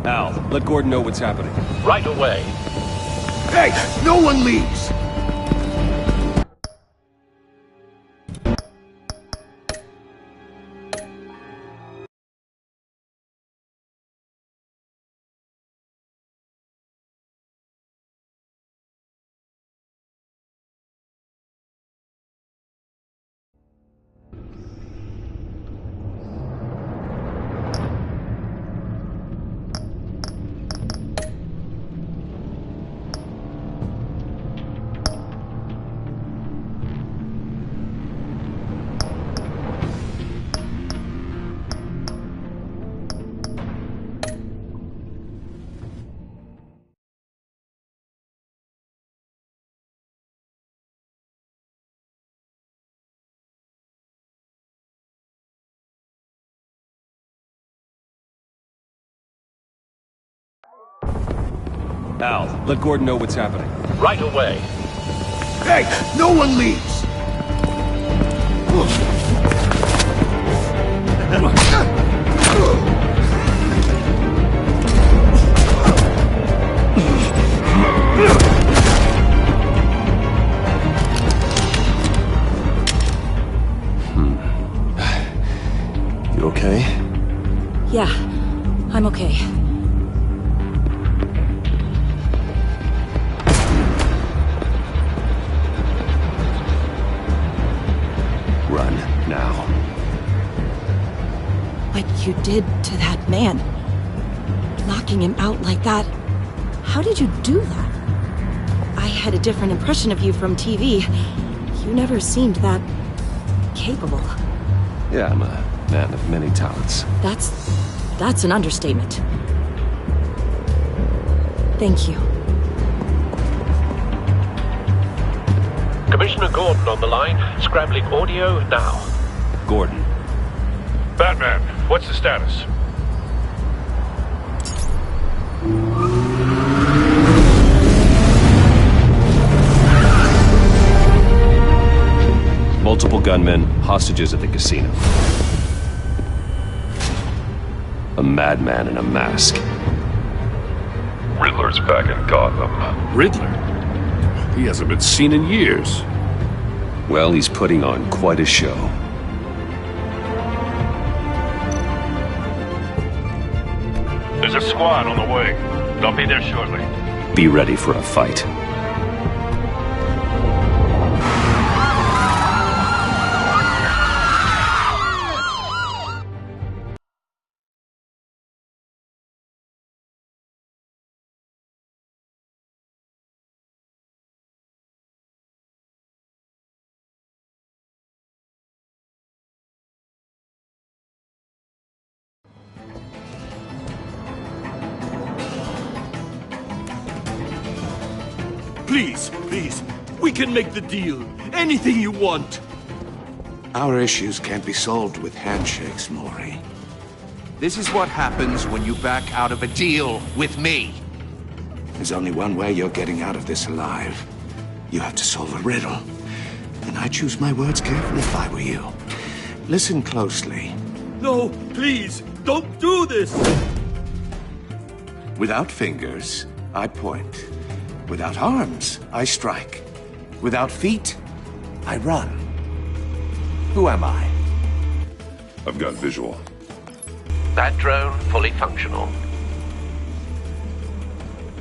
Al, let Gordon know what's happening. Right away. Hey, no one leaves! Al, let Gordon know what's happening. Right away. Hey, no one leaves! You okay? Yeah, I'm okay. Run, now. What you did to that man. Knocking him out like that. How did you do that? I had a different impression of you from TV. You never seemed that capable. Yeah, I'm a man of many talents. That's an understatement. Thank you. Commissioner Gordon on the line. Scrambling audio now. Gordon. Batman, what's the status? Multiple gunmen, hostages at the casino. A madman in a mask. Riddler's back in Gotham. Riddler? He hasn't been seen in years. Well, he's putting on quite a show. There's a squad on the way. They'll be there shortly. Be ready for a fight. Please, please. We can make the deal. Anything you want. Our issues can't be solved with handshakes, Maury. This is what happens when you back out of a deal with me. There's only one way you're getting out of this alive. You have to solve a riddle. And I choose my words carefully if I were you. Listen closely. No, please, don't do this! Without fingers, I point. Without arms, I strike. Without feet, I run. Who am I? I've got visual. That drone fully functional.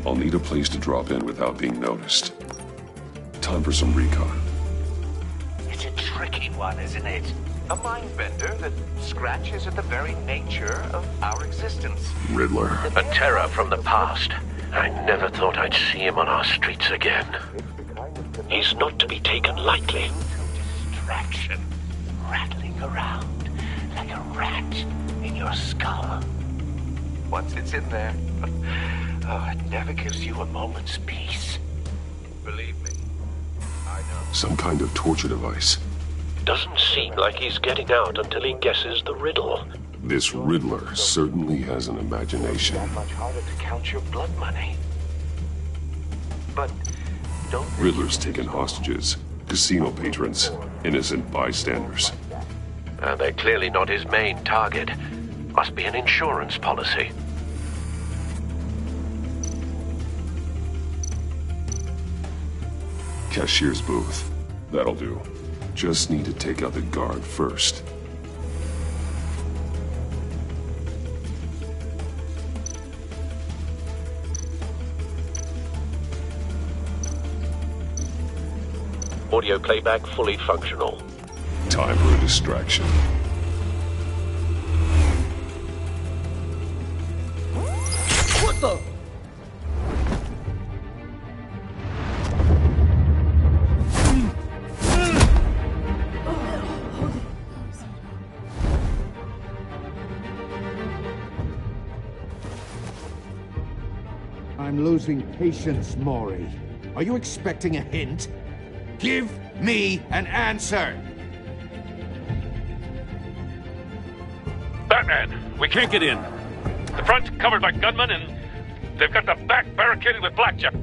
I'll need a place to drop in without being noticed. Time for some recon. It's a tricky one, isn't it? A mind bender that scratches at the very nature of our existence. Riddler. A terror from the past. I never thought I'd see him on our streets again. He's not to be taken lightly. Distraction. Rattling around like a rat in your skull. Once it's in there, oh, it never gives you a moment's peace. Believe me, I know. Some kind of torture device. Doesn't seem like he's getting out until he guesses the riddle. This Riddler certainly has an imagination. That much harder to count your blood money. But don't... Riddler's taken hostages, casino patrons, innocent bystanders. They're clearly not his main target. Must be an insurance policy. Cashier's booth. That'll do. Just need to take out the guard first. Audio playback fully functional. Time for a distraction. What the? I'm losing patience, Maury. Are you expecting a hint? Give me an answer! Batman, we can't get in. The front's covered by gunmen, and they've got the back barricaded with blackjack.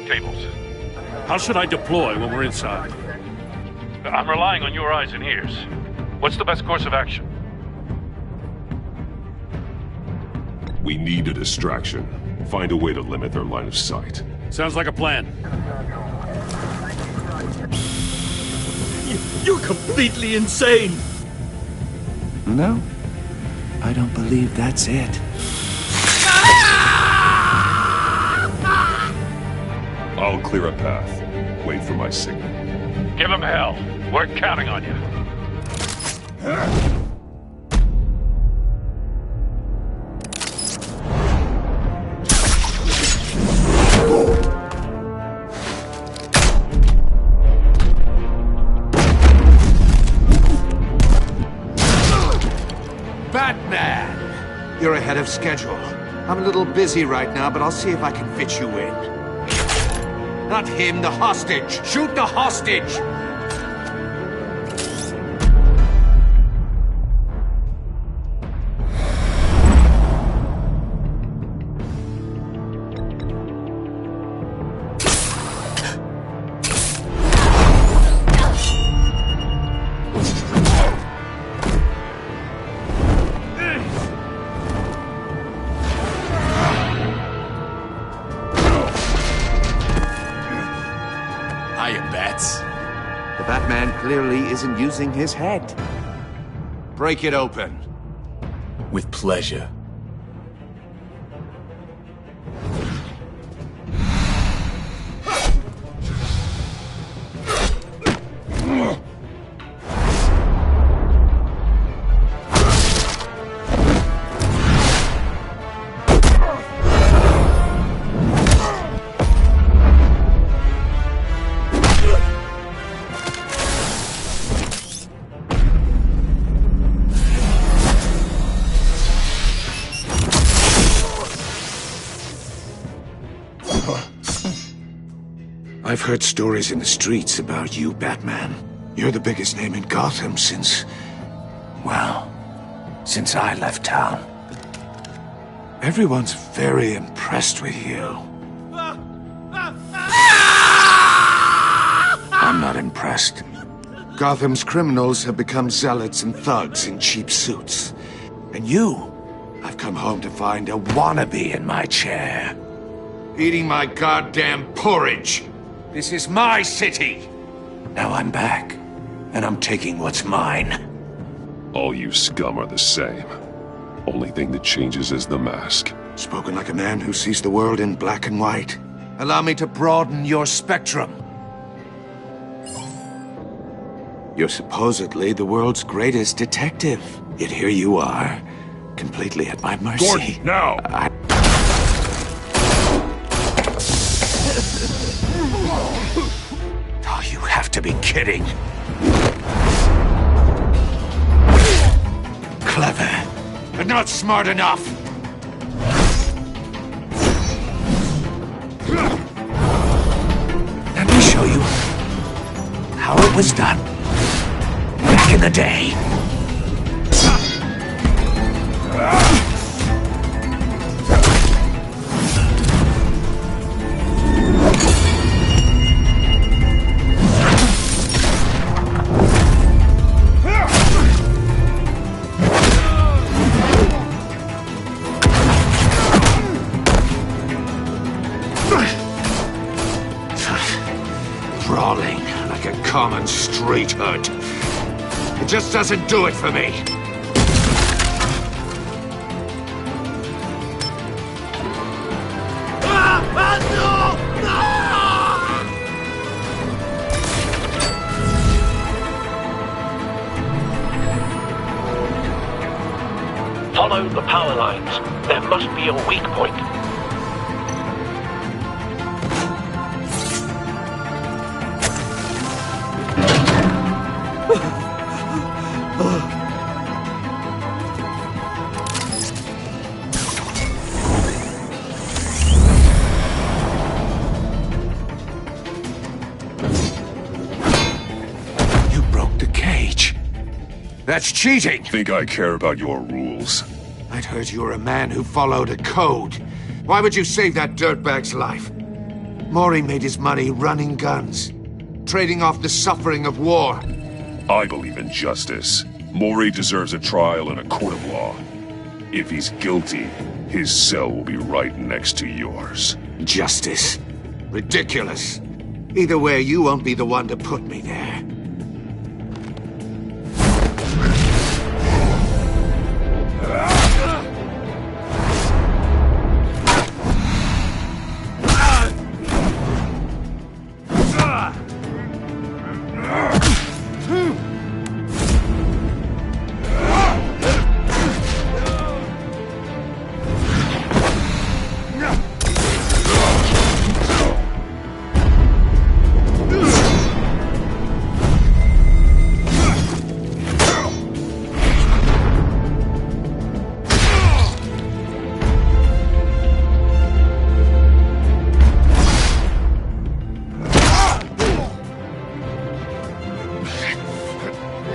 Tables. How should I deploy when we're inside? I'm relying on your eyes and ears. What's the best course of action? We need a distraction. Find a way to limit their line of sight. Sounds like a plan. You're completely insane! No, I don't believe that's it. I'll clear a path. Wait for my signal. Give him hell. We're counting on you. Batman! You're ahead of schedule. I'm a little busy right now, but I'll see if I can fit you in. Not him, the hostage! Shoot the hostage! The Batman clearly isn't using his head. Break it open. With pleasure. I've heard stories in the streets about you, Batman. You're the biggest name in Gotham since... well, since I left town. Everyone's very impressed with you. I'm not impressed. Gotham's criminals have become zealots and thugs in cheap suits. And you, I've come home to find a wannabe in my chair. Eating my goddamn porridge. This is my city! Now I'm back, and I'm taking what's mine. All you scum are the same. Only thing that changes is the mask. Spoken like a man who sees the world in black and white. Allow me to broaden your spectrum. You're supposedly the world's greatest detective. Yet here you are, completely at my mercy. Gordon, now! Oh, you have to be kidding. Clever, but not smart enough. Let me show you how it was done back in the day. Brawling like a common street hood. It just doesn't do it for me. Follow the power lines. There must be a weak point. You broke the cage. That's cheating! Think I care about your rules? I'd heard you were a man who followed a code. Why would you save that dirtbag's life? Maury made his money running guns, trading off the suffering of war. I believe in justice. Maury deserves a trial in a court of law. If he's guilty, his cell will be right next to yours. Justice? Ridiculous. Either way, you won't be the one to put me there.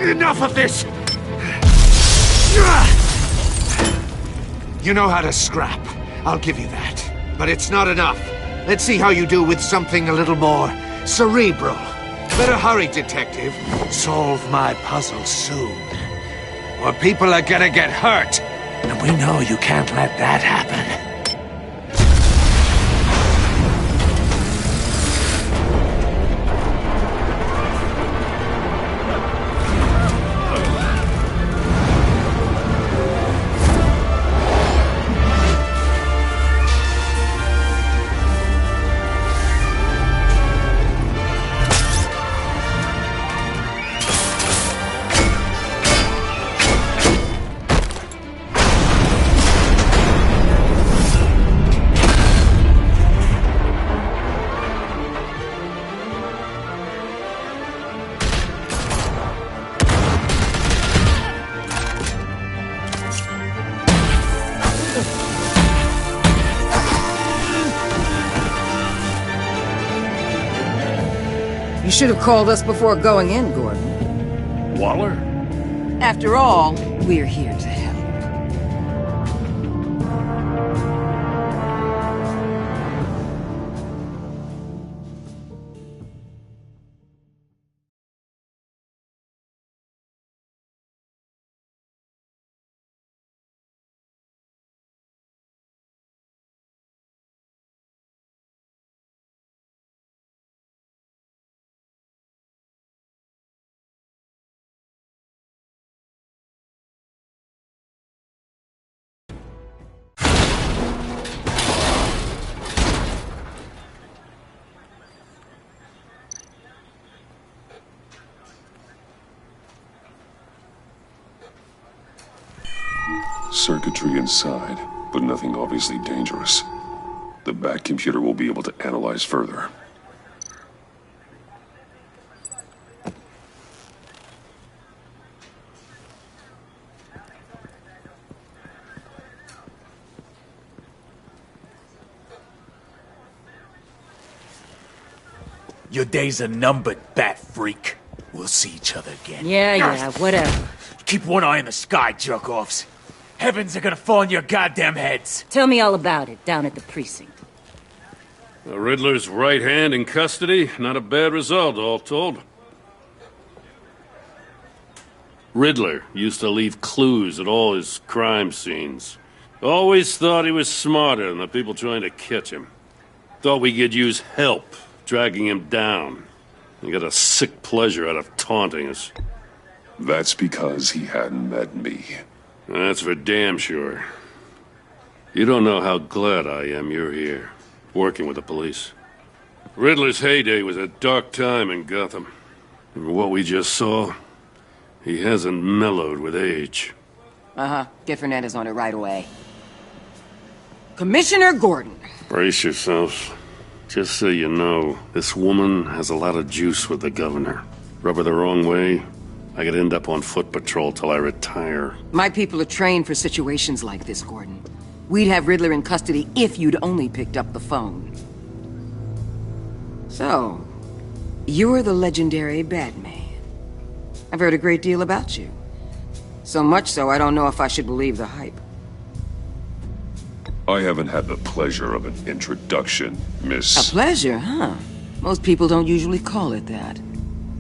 Enough of this! You know how to scrap. I'll give you that. But it's not enough. Let's see how you do with something a little more cerebral. Better hurry, detective. Solve my puzzle soon. Or people are gonna get hurt. And we know you can't let that happen. You should have called us before going in, Gordon. Waller? After all, we're here to help. Circuitry inside, but nothing obviously dangerous. The back computer will be able to analyze further. Your days are numbered, bat freak. We'll see each other again. Yeah, whatever. Keep one eye in the sky, jerk-offs. Heavens are gonna fall on your goddamn heads. Tell me all about it, down at the precinct. The Riddler's right hand in custody. Not a bad result, all told. Riddler used to leave clues at all his crime scenes. Always thought he was smarter than the people trying to catch him. Thought we could use help, dragging him down. He got a sick pleasure out of taunting us. That's because he hadn't met me. That's for damn sure. You don't know how glad I am you're here, working with the police. Riddler's heyday was a dark time in Gotham. And for what we just saw, he hasn't mellowed with age. Get Fernandez on it right away. Commissioner Gordon. Brace yourselves. Just so you know, this woman has a lot of juice with the governor. Rub her the wrong way, I could end up on foot patrol till I retire. My people are trained for situations like this, Gordon. We'd have Riddler in custody if you'd only picked up the phone. So, you're the legendary Batman. I've heard a great deal about you. So much so, I don't know if I should believe the hype. I haven't had the pleasure of an introduction, Miss... A pleasure, huh? Most people don't usually call it that.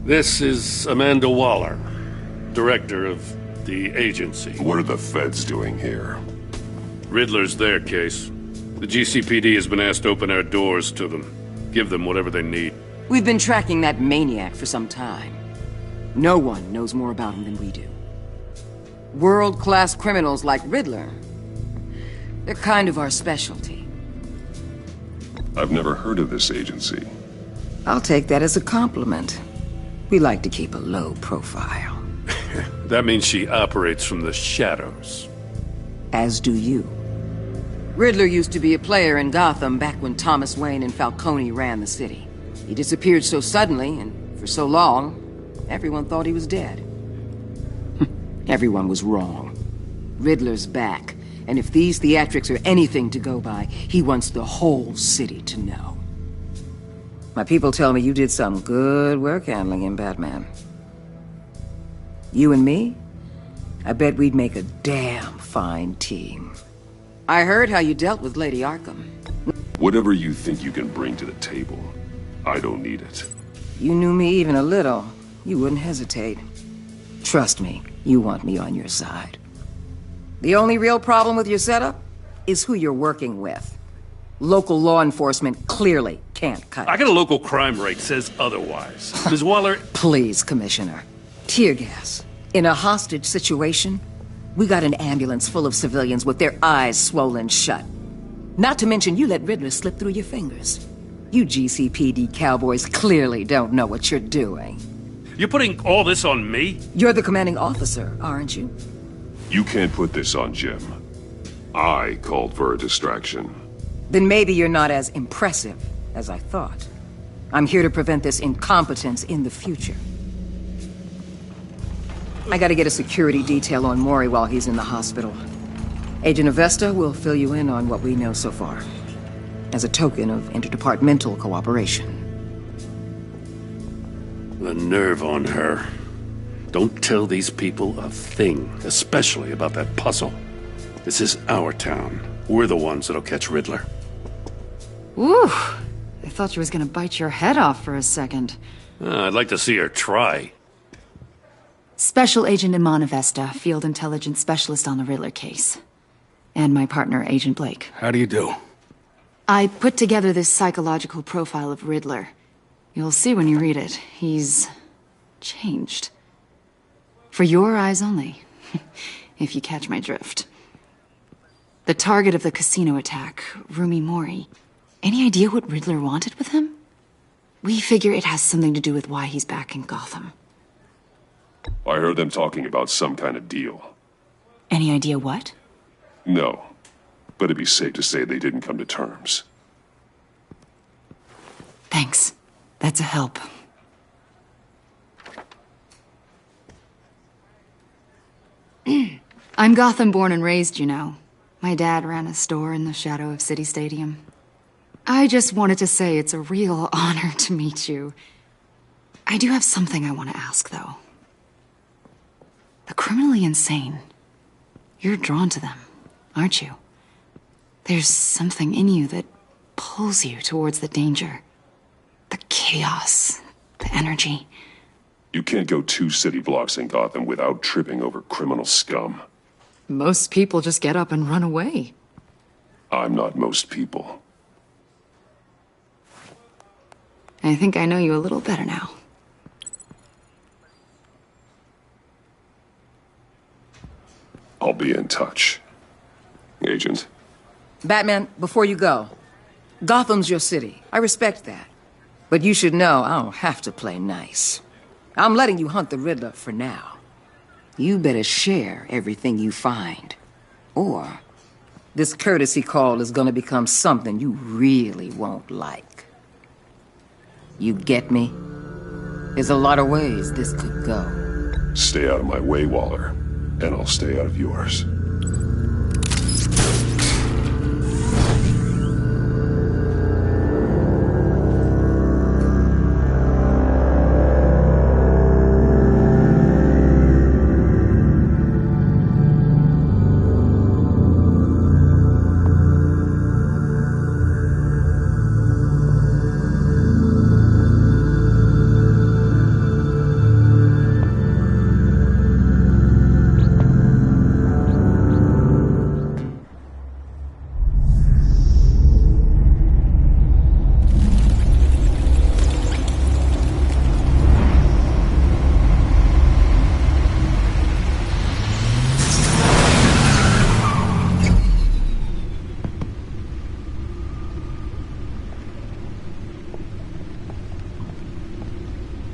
This is Amanda Waller, director of the agency. What are the feds doing here? Riddler's their case. The GCPD has been asked to open our doors to them. Give them whatever they need. We've been tracking that maniac for some time. No one knows more about him than we do. World-class criminals like Riddler. They're kind of our specialty. I've never heard of this agency. I'll take that as a compliment. We like to keep a low profile. That means she operates from the shadows. As do you. Riddler used to be a player in Gotham back when Thomas Wayne and Falcone ran the city. He disappeared so suddenly, and for so long, everyone thought he was dead. Everyone was wrong. Riddler's back, and if these theatrics are anything to go by, he wants the whole city to know. My people tell me you did some good work handling him, Batman. You and me? I bet we'd make a damn fine team. I heard how you dealt with Lady Arkham. Whatever you think you can bring to the table, I don't need it. You knew me even a little, you wouldn't hesitate. Trust me, you want me on your side. The only real problem with your setup is who you're working with. Local law enforcement clearly can't cut it. I got a local crime rate says otherwise. Ms. Waller... Please, Commissioner. Tear gas. In a hostage situation, we got an ambulance full of civilians with their eyes swollen shut. Not to mention you let Riddler slip through your fingers. You GCPD cowboys clearly don't know what you're doing. You're putting all this on me? You're the commanding officer, aren't you? You can't put this on Jim. I called for a distraction. Then maybe you're not as impressive as I thought. I'm here to prevent this incompetence in the future. I gotta get a security detail on Maury while he's in the hospital. Agent Avesta will fill you in on what we know so far, as a token of interdepartmental cooperation. The nerve on her. Don't tell these people a thing, especially about that puzzle. This is our town. We're the ones that'll catch Riddler. Woo! I thought she was gonna bite your head off for a second. I'd like to see her try. Special Agent Imana Vesta, Field Intelligence Specialist on the Riddler case. And my partner, Agent Blake. How do you do? I put together this psychological profile of Riddler. You'll see when you read it. He's changed. For your eyes only, if you catch my drift. The target of the casino attack, Rumi Mori. Any idea what Riddler wanted with him? We figure it has something to do with why he's back in Gotham. I heard them talking about some kind of deal. Any idea what? No, but it'd be safe to say they didn't come to terms. Thanks. That's a help. I'm Gotham born and raised, you know. My dad ran a store in the shadow of City Stadium. I just wanted to say it's a real honor to meet you. I do have something I want to ask, though. The criminally insane. You're drawn to them, aren't you? There's something in you that pulls you towards the danger. The chaos, the energy. You can't go 2 city blocks in Gotham without tripping over criminal scum. Most people just get up and run away. I'm not most people. I think I know you a little better now. I'll be in touch. Agent. Batman, before you go, Gotham's your city. I respect that. But you should know I don't have to play nice. I'm letting you hunt the Riddler for now. You better share everything you find. Or this courtesy call is gonna become something you really won't like. You get me? There's a lot of ways this could go. Stay out of my way, Waller, and I'll stay out of yours.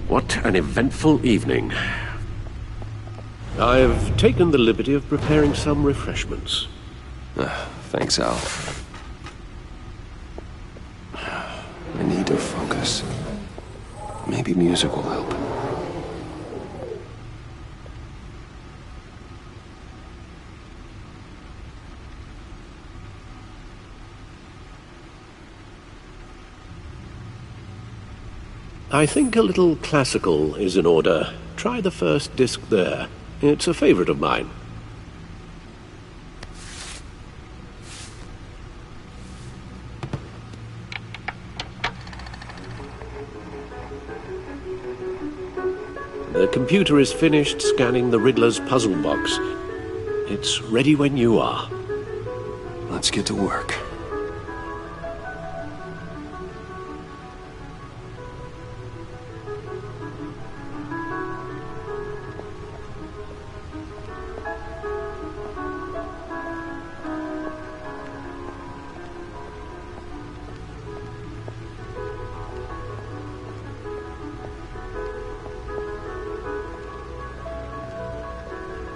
What an eventful evening. I've taken the liberty of preparing some refreshments. Thanks, Al. I need to focus. Maybe music will help. I think a little classical is in order. Try the first disc there. It's a favorite of mine. The computer is finished scanning the Riddler's puzzle box. It's ready when you are. Let's get to work.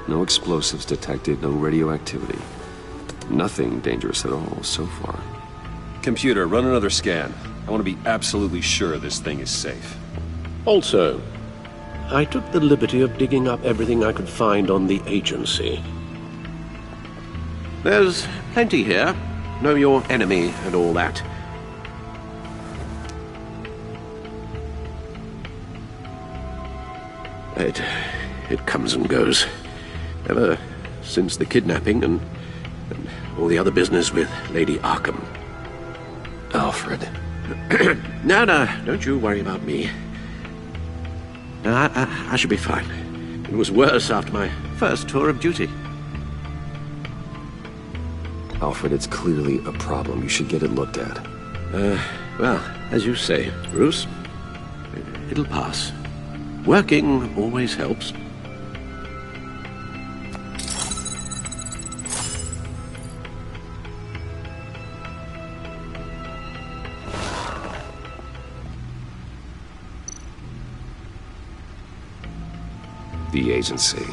No explosives detected, no radioactivity. Nothing dangerous at all so far. Computer, run another scan. I want to be absolutely sure this thing is safe. Also, I took the liberty of digging up everything I could find on the agency. There's plenty here. Know your enemy and all that. It comes and goes. Ever since the kidnapping and all the other business with Lady Arkham. Alfred. No, don't you worry about me. I should be fine. It was worse after my first tour of duty. Alfred, it's clearly a problem. You should get it looked at. Well, as you say, Bruce, it'll pass. Working always helps. The agency.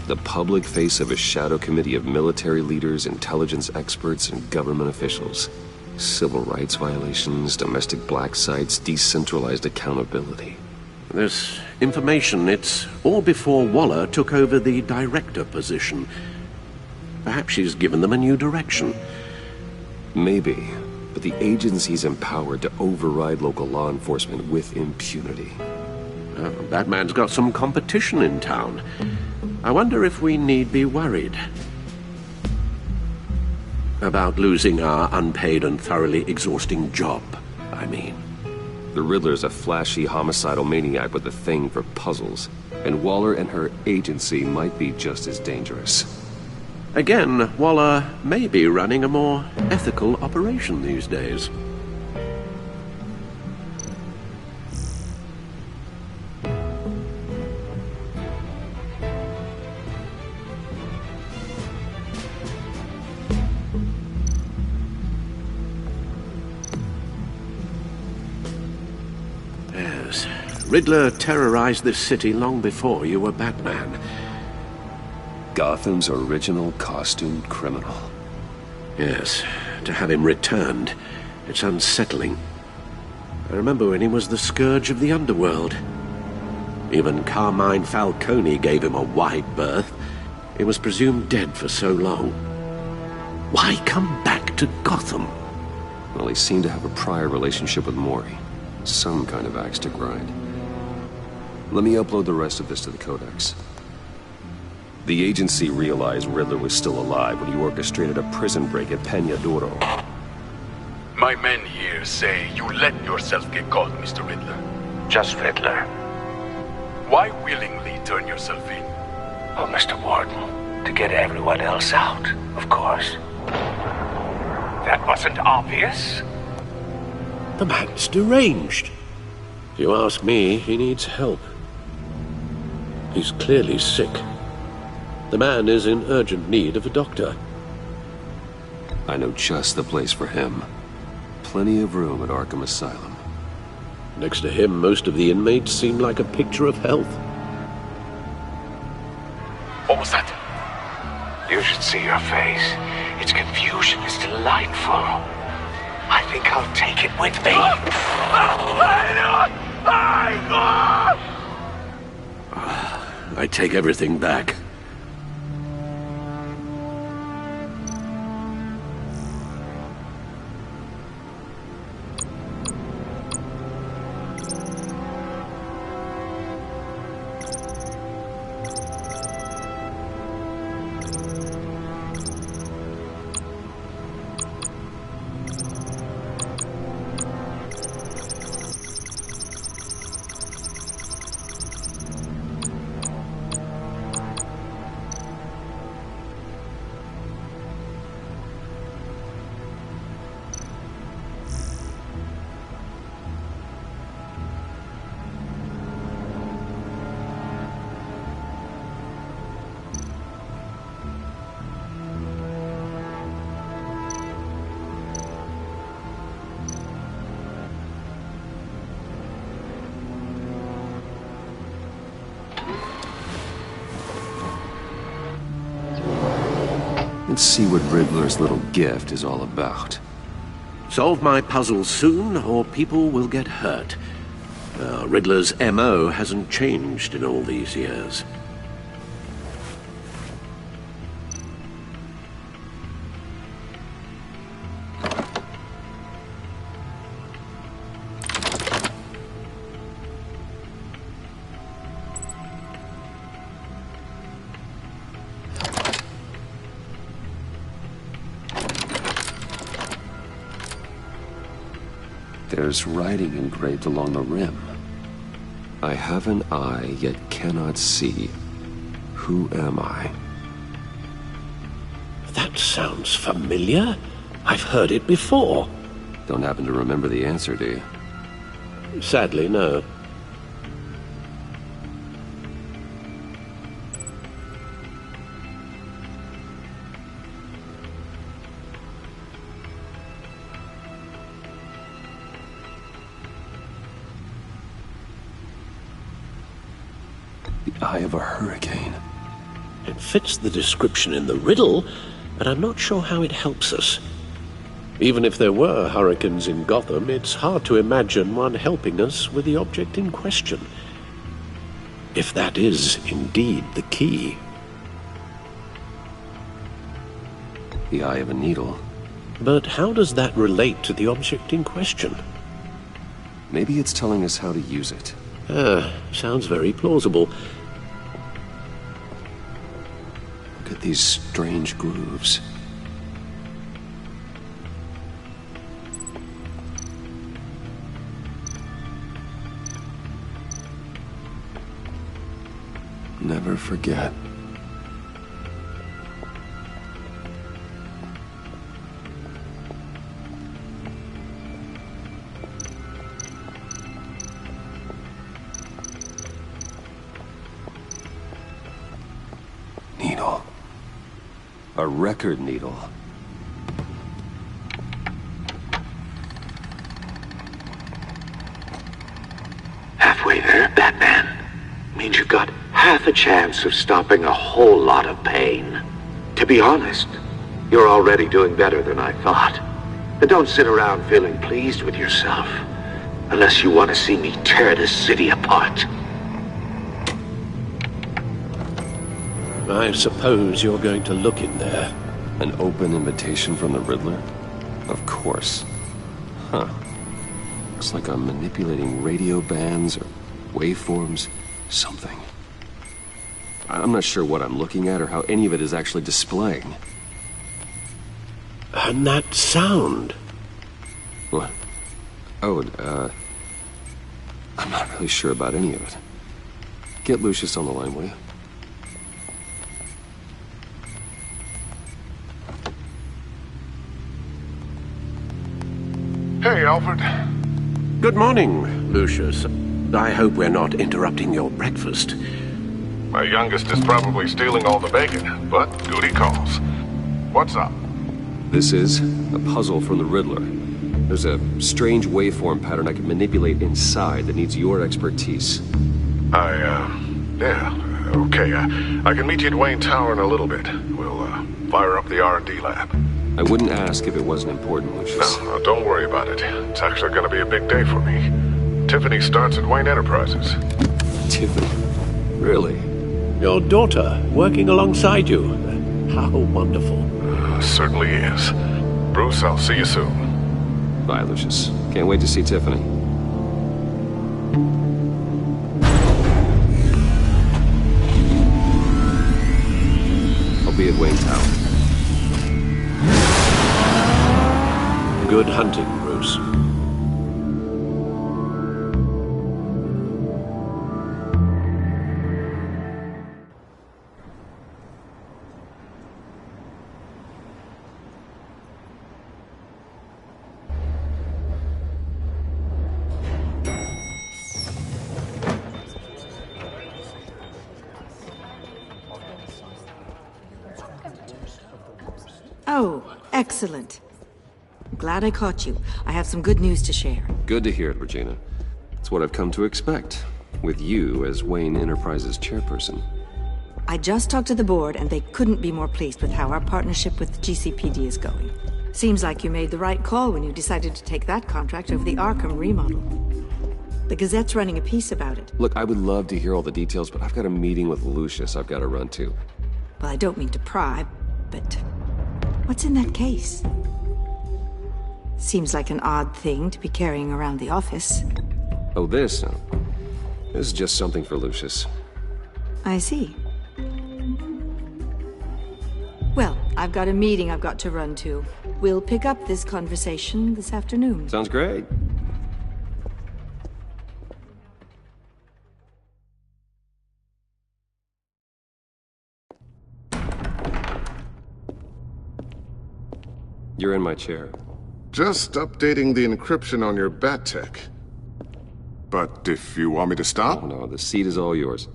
The public face of a shadow committee of military leaders, intelligence experts, and government officials. Civil rights violations, domestic black sites, decentralized accountability. This information, it's all before Waller took over the director position. Perhaps she's given them a new direction. Maybe, but the agency's empowered to override local law enforcement with impunity. Batman's got some competition in town. I wonder if we need be worried about losing our unpaid and thoroughly exhausting job, I mean. The Riddler's a flashy homicidal maniac with a thing for puzzles, and Waller and her agency might be just as dangerous. Again, Waller may be running a more ethical operation these days. Riddler terrorized this city long before you were Batman. Gotham's original costumed criminal. Yes, to have him returned, it's unsettling. I remember when he was the scourge of the underworld. Even Carmine Falcone gave him a wide berth. He was presumed dead for so long. Why come back to Gotham? Well, he seemed to have a prior relationship with Mori. Some kind of axe to grind. Let me upload the rest of this to the Codex. The agency realized Riddler was still alive when he orchestrated a prison break at Peña Duro. My men here say you let yourself get caught, Mr. Riddler. Just Riddler. Why willingly turn yourself in? Oh, Mr. Warden, to get everyone else out, of course. That wasn't obvious. The man's deranged. If you ask me, he needs help. He's clearly sick. The man is in urgent need of a doctor. I know just the place for him. Plenty of room at Arkham Asylum. Next to him, most of the inmates seem like a picture of health. What was that? You should see your face. Its confusion is delightful. I think I'll take it with me. I take everything back. Let's see what Riddler's little gift is all about. Solve my puzzle soon, or people will get hurt. Riddler's MO hasn't changed in all these years. There's writing engraved along the rim. I have an eye, yet cannot see. Who am I? That sounds familiar. I've heard it before. Don't happen to remember the answer, do you? Sadly, no. The eye of a hurricane. It fits the description in the riddle, but I'm not sure how it helps us. Even if there were hurricanes in Gotham, it's hard to imagine one helping us with the object in question. If that is indeed the key. The eye of a needle. But how does that relate to the object in question? Maybe it's telling us how to use it. Sounds very plausible. Look at these strange grooves. Never forget. Needle. A record needle. Halfway there, Batman. Means you've got half a chance of stopping a whole lot of pain. To be honest, you're already doing better than I thought. But don't sit around feeling pleased with yourself, unless you want to see me tear this city apart. I suppose you're going to look in there. An open invitation from the Riddler? Of course. Huh. Looks like I'm manipulating radio bands or waveforms. Something. I'm not sure what I'm looking at or how any of it is actually displaying. And that sound? What? Oh, I'm not really sure about any of it. Get Lucius on the line, will you? Hey, Alfred. Good morning, Lucius. I hope we're not interrupting your breakfast. My youngest is probably stealing all the bacon, but duty calls. What's up? This is a puzzle from the Riddler. There's a strange waveform pattern I can manipulate inside that needs your expertise. Yeah, okay. I can meet you at Wayne Tower in a little bit. We'll, fire up the R&D lab. I wouldn't ask if it wasn't important, Lucius. No, don't worry about it. It's actually gonna be a big day for me. Tiffany starts at Wayne Enterprises. Tiffany? Really? Your daughter, working alongside you. How wonderful. Certainly is. Bruce, I'll see you soon. Bye, Lucius. Can't wait to see Tiffany. I'll be at Wayne Tower. Good hunting, Bruce. Oh, excellent. I'm glad I caught you. I have some good news to share. Good to hear it, Regina. It's what I've come to expect, with you as Wayne Enterprises chairperson. I just talked to the board, and they couldn't be more pleased with how our partnership with GCPD is going. Seems like you made the right call when you decided to take that contract over the Arkham remodel. The Gazette's running a piece about it. Look, I would love to hear all the details, but I've got a meeting with Lucius I've got to run to. Well, I don't mean to pry, but what's in that case? Seems like an odd thing to be carrying around the office. Oh, this? No. This is just something for Lucius. I see. Well, I've got a meeting I've got to run to. We'll pick up this conversation this afternoon. Sounds great. You're in my chair. Just updating the encryption on your bat tech. But if you want me to stop? Oh, no, the seat is all yours.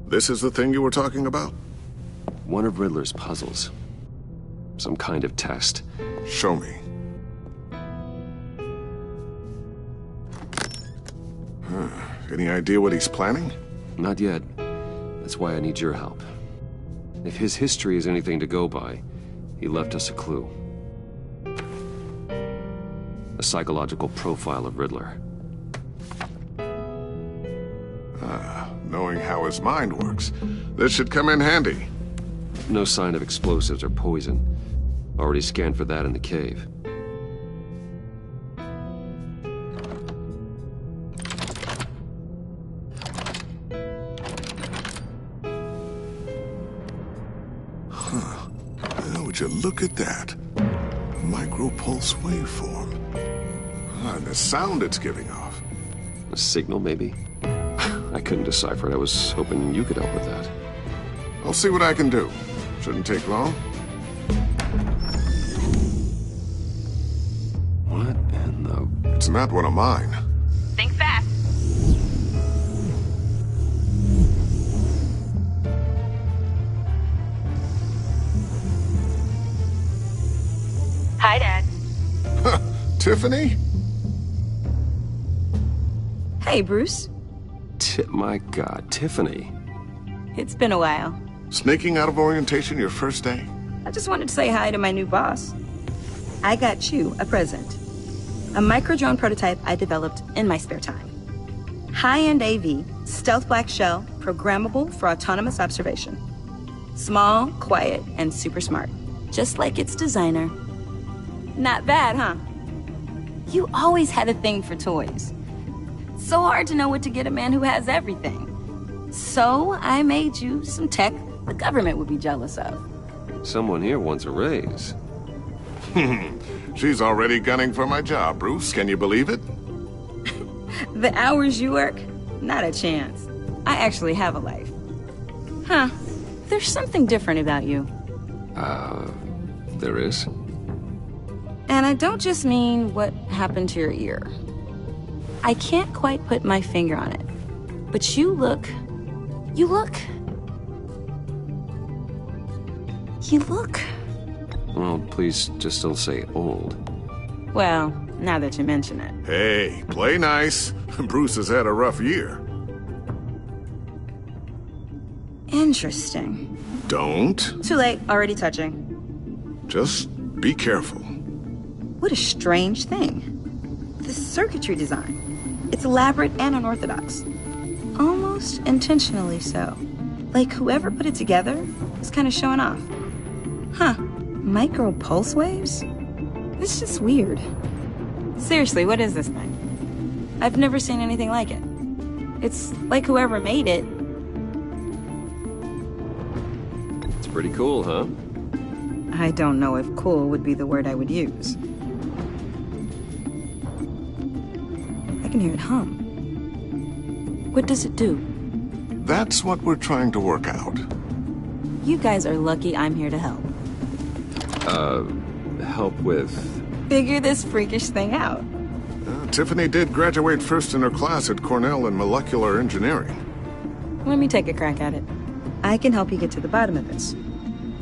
This is the thing you were talking about? One of Riddler's puzzles. Some kind of test. Show me. Any idea what he's planning? Not yet. That's why I need your help. If his history is anything to go by, he left us a clue. A psychological profile of Riddler. Knowing how his mind works, this should come in handy. No sign of explosives or poison. Already scanned for that in the cave. Would you look at that? Micro-pulse waveform. And the sound it's giving off. A signal, maybe? I couldn't decipher it. I was hoping you could help with that. I'll see what I can do. Shouldn't take long. What in the... It's not one of mine. Think fast. Hi, Dad. Tiffany? Hey, Bruce. My God, Tiffany. It's been a while. Sneaking out of orientation your first day? I just wanted to say hi to my new boss. I got you a present. A micro-drone prototype I developed in my spare time. High-end AV, stealth black shell, programmable for autonomous observation. Small, quiet, and super smart. Just like its designer. Not bad, huh? You always had a thing for toys. So hard to know what to get a man who has everything. So I made you some tech the government would be jealous of. Someone here wants a raise. She's already gunning for my job, Bruce. Can you believe it? The hours you work? Not a chance. I actually have a life. Huh. There's something different about you. There is? And I don't just mean what happened to your ear. I can't quite put my finger on it. But you look... Well, please just don't say old. Well, now that you mention it. Hey, play nice. Bruce has had a rough year. Interesting. Don't. Too late, already touching. Just be careful. What a strange thing. The circuitry design. It's elaborate and unorthodox. Almost intentionally so. Like whoever put it together was kind of showing off. Huh. Micro pulse waves? It's just weird. Seriously, what is this thing? I've never seen anything like it. It's like whoever made it. It's pretty cool, huh? I don't know if cool would be the word I would use. I can hear it hum. What does it do? That's what we're trying to work out. You guys are lucky I'm here to help. Help with... Figure this freakish thing out. Tiffany did graduate first in her class at Cornell in molecular engineering. Let me take a crack at it. I can help you get to the bottom of this.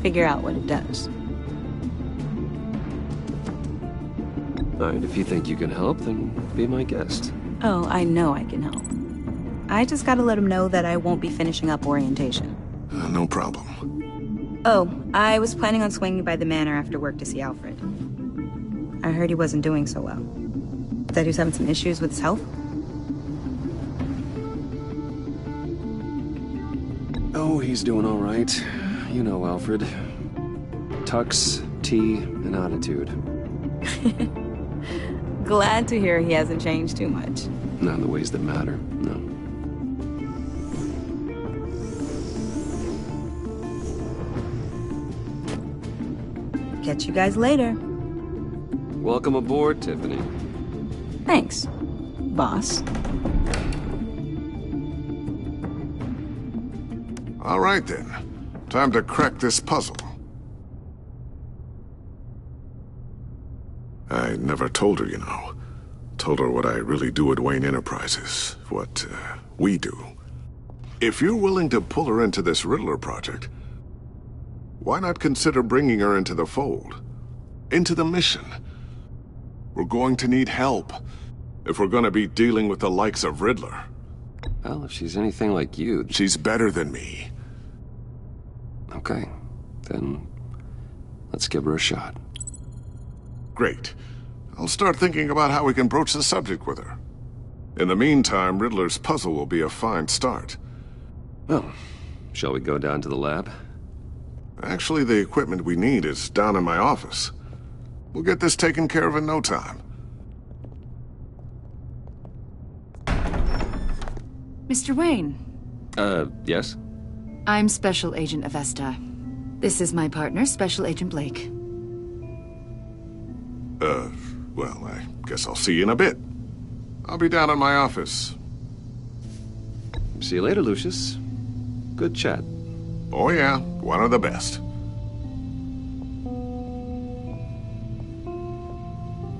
Figure out what it does. Alright, if you think you can help, then be my guest. Oh, I know I can help. I just gotta let him know that I won't be finishing up orientation. No problem. Oh, I was planning on swinging by the manor after work to see Alfred. I heard he wasn't doing so well. That he was having some issues with his health? Oh, he's doing all right. You know Alfred. Tux, tea, and attitude. Glad to hear he hasn't changed too much. Not in the ways that matter, no. Catch you guys later. Welcome aboard, Tiffany. Thanks, boss. All right, then. Time to crack this puzzle. never told her, you know. Told her what I really do at Wayne Enterprises. What, we do. If you're willing to pull her into this Riddler project, why not consider bringing her into the fold? Into the mission? We're going to need help if we're going to be dealing with the likes of Riddler. Well, if she's anything like you... She's better than me. Okay, then let's give her a shot. Great. I'll start thinking about how we can broach the subject with her. In the meantime, Riddler's puzzle will be a fine start. Well, shall we go down to the lab? Actually, the equipment we need is down in my office. We'll get this taken care of in no time. Mr. Wayne. Yes? I'm Special Agent Avesta. This is my partner, Special Agent Blake. Well, I guess I'll see you in a bit. I'll be down in my office. See you later, Lucius. Good chat. Oh yeah, one of the best.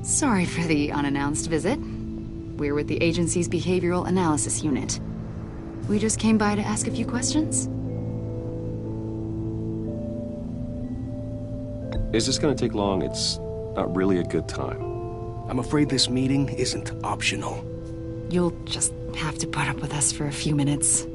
Sorry for the unannounced visit. We're with the agency's Behavioral Analysis Unit. We just came by to ask a few questions. Is this gonna take long? It's not really a good time. I'm afraid this meeting isn't optional. You'll just have to put up with us for a few minutes.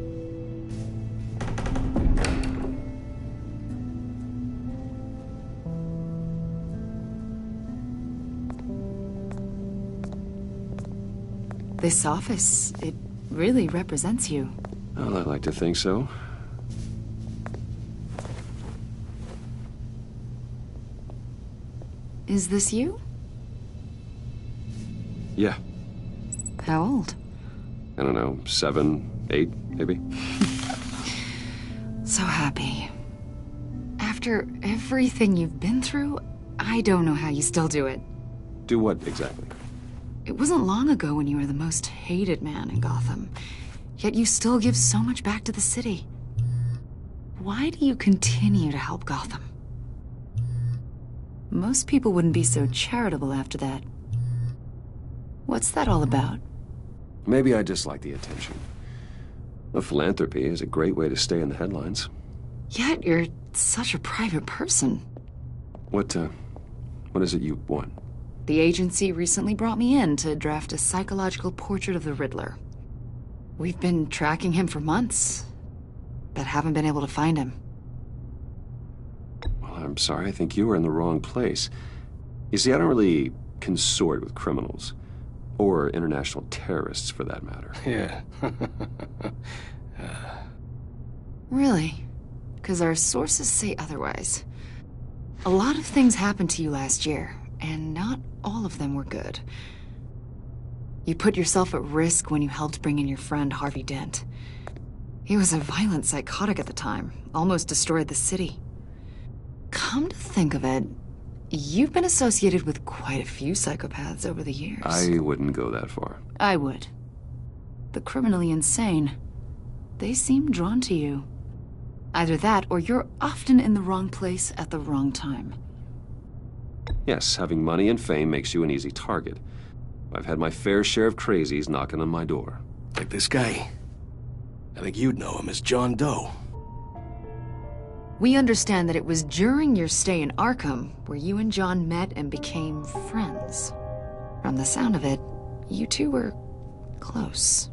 This office, it really represents you. Well, I like to think so. Is this you? Yeah. How old? I don't know, 7, 8, maybe? So happy. After everything you've been through, I don't know how you still do it. Do what, exactly? It wasn't long ago when you were the most hated man in Gotham. Yet you still give so much back to the city. Why do you continue to help Gotham? Most people wouldn't be so charitable after that. What's that all about? Maybe I just like the attention. A philanthropy is a great way to stay in the headlines. Yet you're such a private person. What is it you want? The agency recently brought me in to draft a psychological portrait of the Riddler. We've been tracking him for months, but haven't been able to find him. Well, I'm sorry, I think you were in the wrong place. You see, I don't really consort with criminals. Or international terrorists, for that matter. Yeah. Really? Because our sources say otherwise. A lot of things happened to you last year, and not all of them were good. You put yourself at risk when you helped bring in your friend Harvey Dent. He was a violent psychotic at the time, almost destroyed the city. Come to think of it, you've been associated with quite a few psychopaths over the years. I wouldn't go that far. I would. The criminally insane, they seem drawn to you. Either that, or you're often in the wrong place at the wrong time. Yes, having money and fame makes you an easy target. I've had my fair share of crazies knocking on my door. Like this guy. I think you'd know him as John Doe. We understand that it was during your stay in Arkham where you and John met and became friends. From the sound of it, you two were close.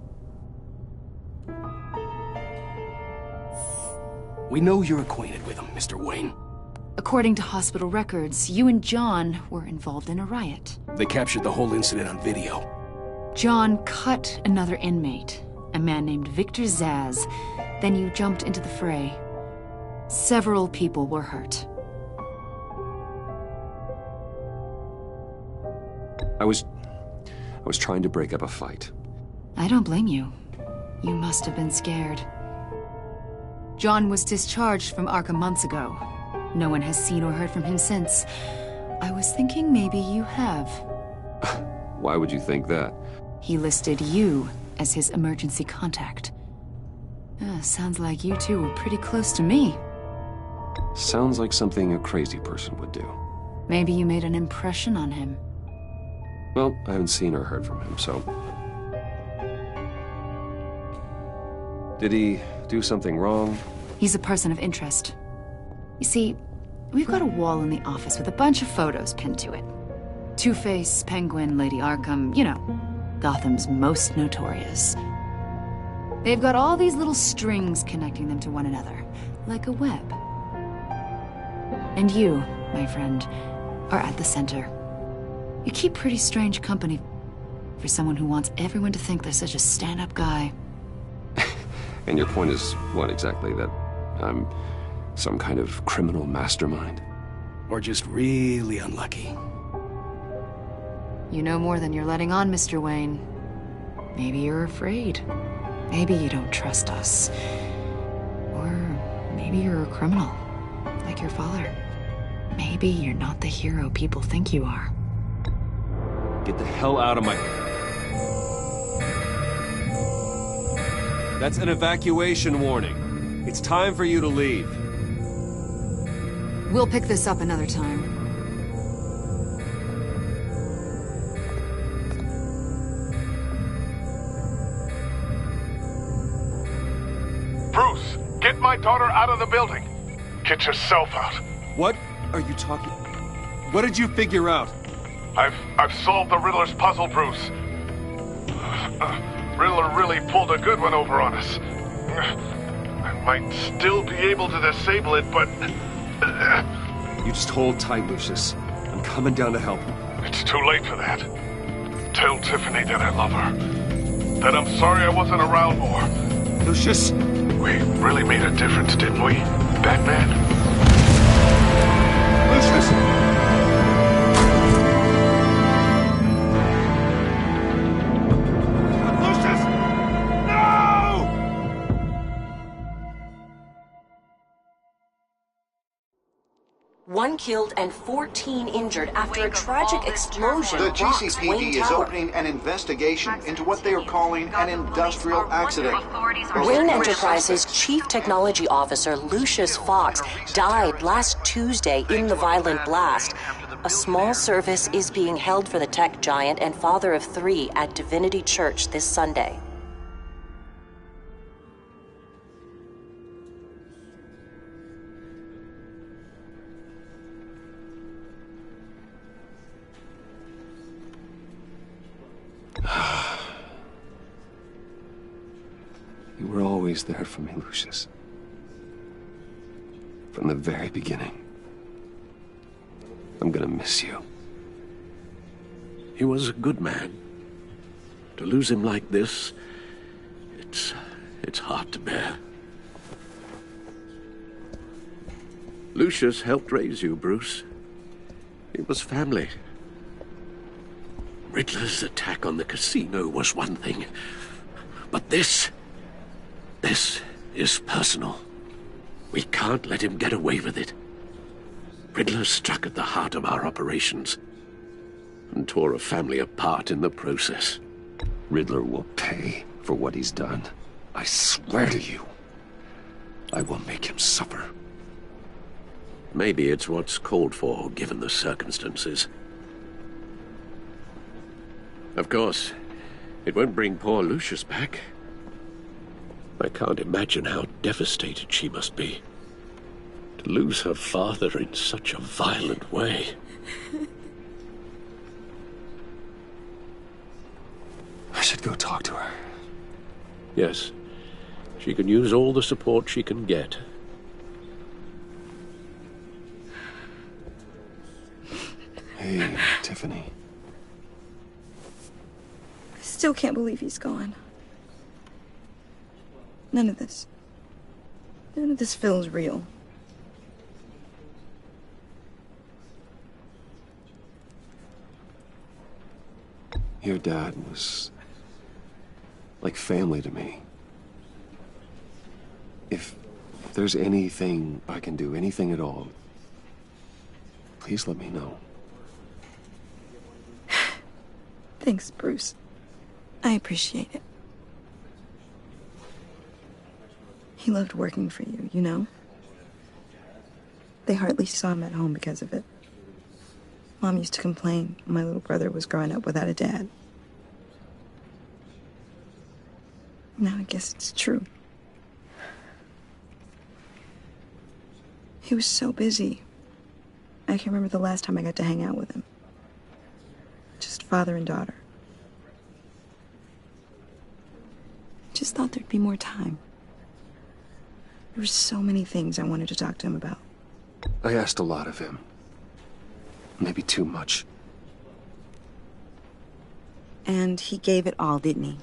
We know you're acquainted with him, Mr. Wayne. According to hospital records, you and John were involved in a riot. They captured the whole incident on video. John cut another inmate, a man named Victor Zaz. Then you jumped into the fray. Several people were hurt. I was trying to break up a fight. I don't blame you. You must have been scared. John was discharged from Arkham months ago. No one has seen or heard from him since. I was thinking maybe you have. Why would you think that? He listed you as his emergency contact. Sounds like you two were pretty close to me. Sounds like something a crazy person would do. Maybe you made an impression on him. Well, I haven't seen or heard from him, so... Did he do something wrong? He's a person of interest. You see, we've got a wall in the office with a bunch of photos pinned to it. Two-Face, Penguin, Lady Arkham, you know, Gotham's most notorious. They've got all these little strings connecting them to one another, like a web. And you, my friend, are at the center. You keep pretty strange company for someone who wants everyone to think they're such a stand-up guy. And your point is what exactly? That I'm some kind of criminal mastermind? Or just really unlucky? You know more than you're letting on, Mr. Wayne. Maybe you're afraid. Maybe you don't trust us. Or maybe you're a criminal, like your father. Maybe you're not the hero people think you are. Get the hell out of my... That's an evacuation warning. It's time for you to leave. We'll pick this up another time. Bruce, get my daughter out of the building. Get yourself out. What are you talking... What did you figure out? I've solved the Riddler's puzzle, Bruce. Riddler really pulled a good one over on us. I might still be able to disable it, but... You just hold tight, Lucius. I'm coming down to help. It's too late for that. Tell Tiffany that I love her. That I'm sorry I wasn't around more. Lucius! We really made a difference, didn't we, Batman? Lucius! One killed and 14 injured after a tragic explosion. The rocks GCPD Wayne is Tower. opening an investigation into what they are calling an industrial accident. Wayne Enterprises' Chief Technology Officer Lucius Fox died last Tuesday in the violent blast. A small service is being held for the tech giant and father of 3 at Divinity Church this Sunday. You were always there for me, Lucius. From the very beginning. I'm gonna miss you. He was a good man. To lose him like this, it's hard to bear. Lucius helped raise you, Bruce. It was family. Riddler's attack on the casino was one thing, but this is personal. We can't let him get away with it. Riddler struck at the heart of our operations and tore a family apart in the process. Riddler will pay for what he's done. I swear to you, I will make him suffer. Maybe it's what's called for, given the circumstances. Of course, it won't bring poor Lucius back. I can't imagine how devastated she must be. To lose her father in such a violent way. I should go talk to her. Yes, she can use all the support she can get. Hey, Tiffany. I still can't believe he's gone. None of this feels real. Your dad was like family to me. If there's anything I can do, anything at all, please let me know. Thanks, Bruce. I appreciate it. He loved working for you, you know? They hardly saw him at home because of it. Mom used to complain my little brother was growing up without a dad. Now I guess it's true. He was so busy. I can't remember the last time I got to hang out with him. Just father and daughter. Just thought there'd be more time. There were so many things I wanted to talk to him about. I asked a lot of him. Maybe too much. And he gave it all, didn't he?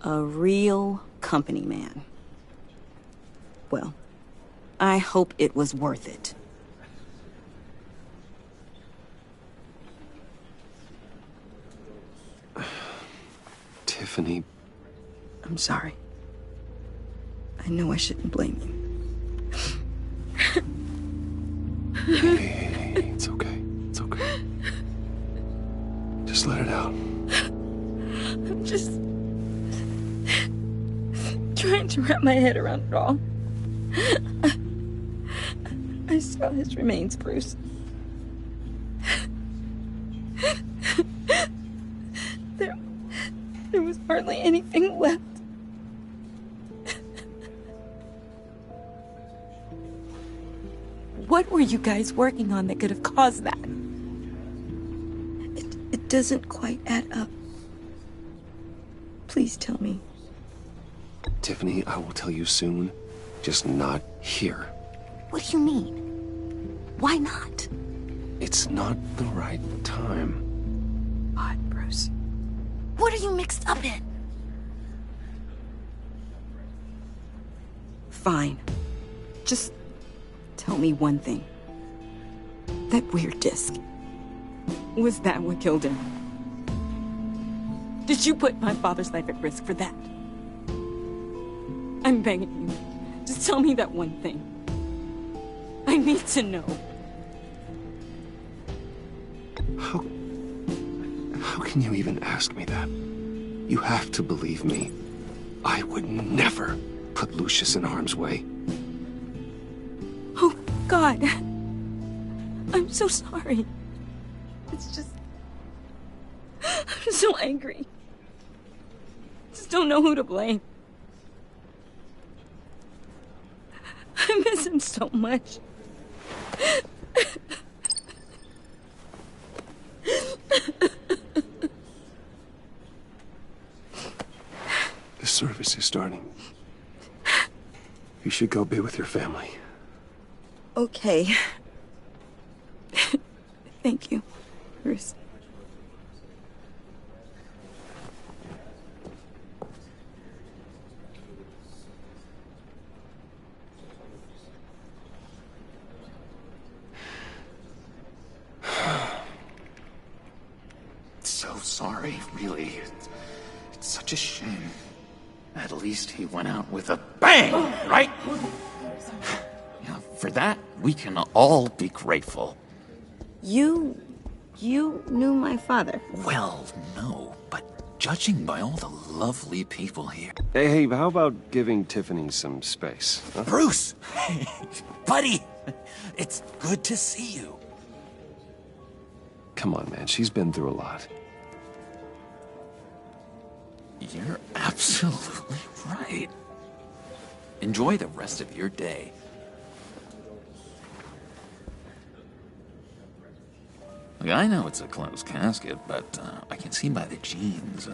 A real company man. Well, I hope it was worth it. Tiffany. I'm sorry. I know I shouldn't blame you. Hey, it's okay. It's okay. Just let it out. I'm just trying to wrap my head around it all. I saw his remains, Bruce. There was hardly anything left. What were you guys working on that could have caused that? It doesn't quite add up. Please tell me. Tiffany, I will tell you soon. Just not here. What do you mean? Why not? It's not the right time. God, Bruce. What are you mixed up in? Fine. Just tell me one thing. That weird disc. Was that what killed him? Did you put my father's life at risk for that? I'm begging you. Just tell me that one thing. I need to know. How can you even ask me that? You have to believe me. I would never put Lucius in harm's way. Oh, God. I'm so sorry. It's just... I'm so angry. Just don't know who to blame. I miss him so much. The service is starting. You should go be with your family. Okay. Thank you, Bruce. So sorry, really. It's such a shame. At least he went out with a bang, right? Yeah, for that, we can all be grateful. You knew my father? Well, no, but judging by all the lovely people here... Hey, how about giving Tiffany some space? Huh? Bruce! Buddy! It's good to see you. Come on, man. She's been through a lot. You're absolutely right. Enjoy the rest of your day. Look, I know it's a closed casket, but I can see by the jeans,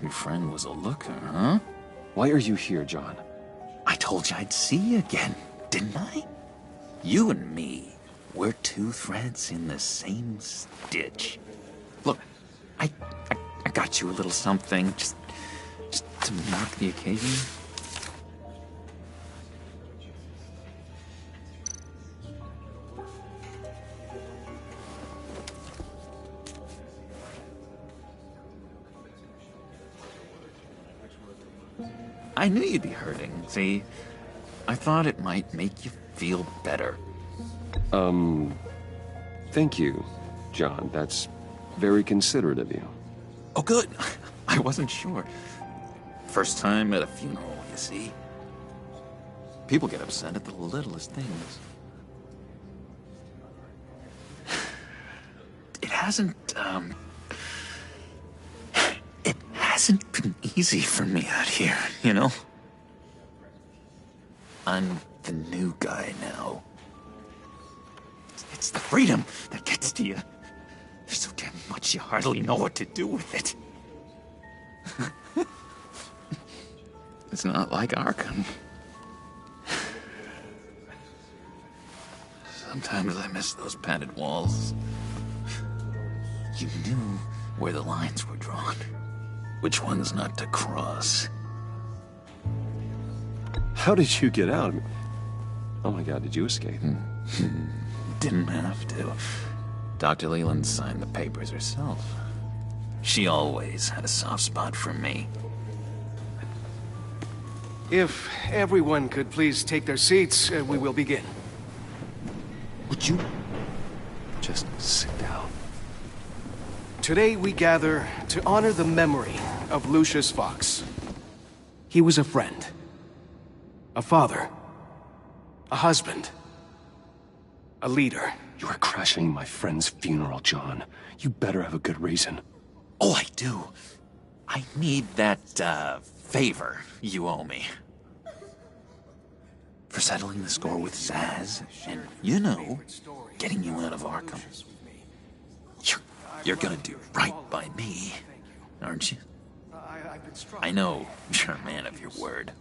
your friend was a looker, huh? Why are you here, John? I told you I'd see you again, didn't I? You and me, we're two threads in the same stitch. Look, I got you a little something, just to mark the occasion. I knew you'd be hurting, see? I thought it might make you feel better. Thank you, John. That's very considerate of you. Oh, good. I wasn't sure. First time at a funeral, you see. People get upset at the littlest things. hasn't been easy for me out here, you know? I'm the new guy now. It's the freedom that gets to you. There's so damn much you hardly know what to do with it. It's not like Arkham. Sometimes I miss those padded walls. You knew where the lines were drawn. Which ones not to cross. How did you get out? Oh my god, did you escape? Didn't have to. Dr. Leland signed the papers herself. She always had a soft spot for me. If everyone could please take their seats, we will begin. Would you just sit down? Today we gather to honor the memory of Lucius Fox. He was a friend, a father, a husband, a leader. You are crashing my friend's funeral, John. You better have a good reason. Oh, I do. I need that, favor you owe me. For settling the score with Zaz, and, you know, getting you out of Arkham. You're gonna do right by me, aren't you? I know you're a man of your word.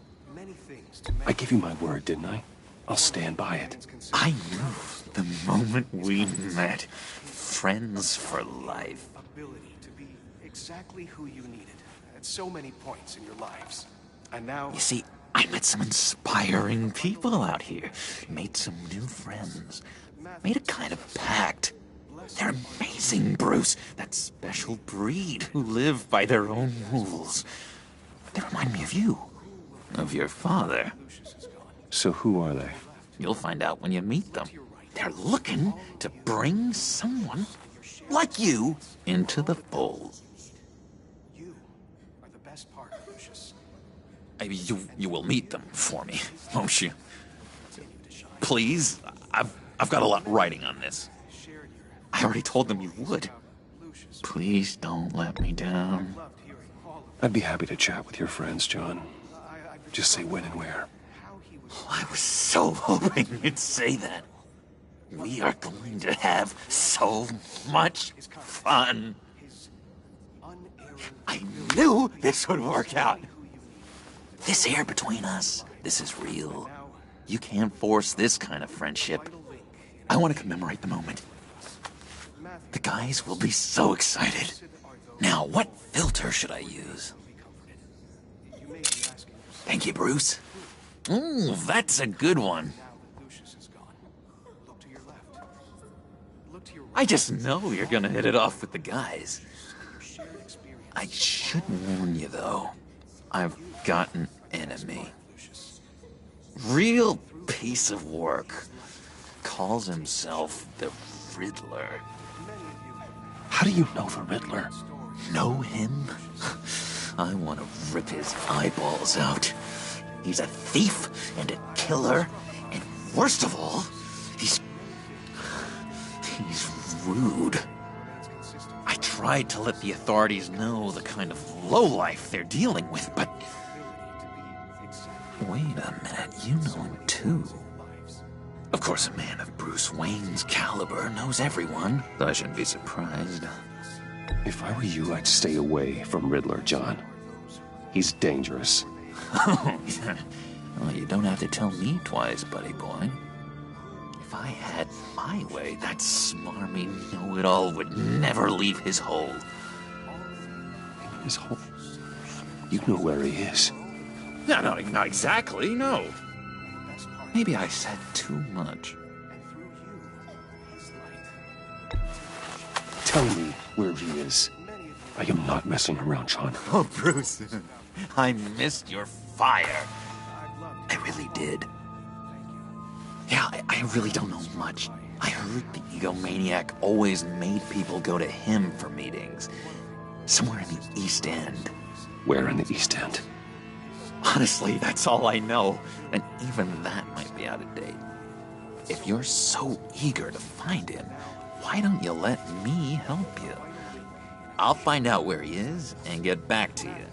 I gave you my word, didn't I? I'll stand by it. I knew the moment we met. Friends for life. Ability to be exactly who you needed at so many points in your lives. And now... You see, I met some inspiring people out here. Made some new friends. Made a kind of pact. They're amazing, Bruce. That special breed who live by their own rules. They remind me of you. Of your father. So who are they? You'll find out when you meet them. They're looking to bring someone like you into the fold. You are the best part, Lucius. You will meet them for me, won't you? Please, I've got a lot writing on this. I already told them you would. Please don't let me down. I'd be happy to chat with your friends, John. Just say when and where. I was so hoping you'd say that. We are going to have so much fun. I knew this would work out. This air between us, this is real. You can't force this kind of friendship. I want to commemorate the moment. The guys will be so excited. Now, what filter should I use? Thank you, Bruce. Ooh, that's a good one. I just know you're gonna hit it off with the guys. I should warn you, though. I've got an enemy. Real piece of work. Calls himself the Riddler. How do you know the Riddler? Know him? I want to rip his eyeballs out. He's a thief and a killer, and worst of all, he's rude. I tried to let the authorities know the kind of lowlife they're dealing with, but... Wait a minute, you know him too. Of course, a man of Bruce Wayne's caliber knows everyone, so I shouldn't be surprised. If I were you, I'd stay away from Riddler, John. He's dangerous. Well, you don't have to tell me twice, buddy boy. If I had my way, that smarmy know-it-all would never leave his hole. His hole? You know where he is. No, not exactly, no. Maybe I said too much. Tell me where he is. I am not messing around, John. Oh, Bruce, I missed your fire. I really did. Yeah, I really don't know much. I heard the egomaniac always made people go to him for meetings. Somewhere in the East End. Where in the East End? Honestly, that's all I know. And even that might be out of date. If you're so eager to find him, why don't you let me help you? I'll find out where he is and get back to you.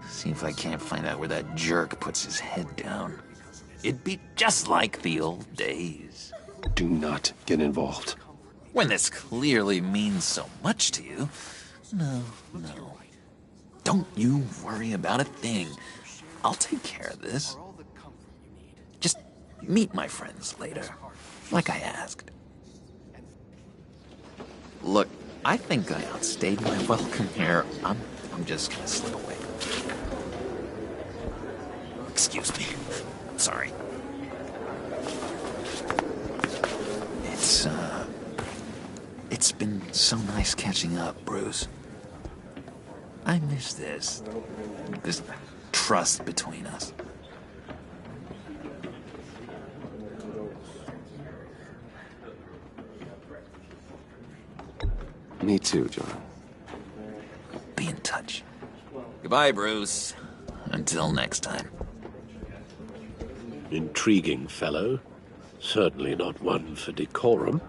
See if I can't find out where that jerk puts his head down. It'd be just like the old days. Do not get involved. When this clearly means so much to you. No. Don't you worry about a thing. I'll take care of this. Just meet my friends later, like I asked. Look, I think I outstayed my welcome here. I'm just gonna slip away. Excuse me. Sorry. It's been so nice catching up, Bruce. I miss this trust between us. Me too, John. Be in touch. Goodbye, Bruce. Until next time. Intriguing fellow. Certainly not one for decorum.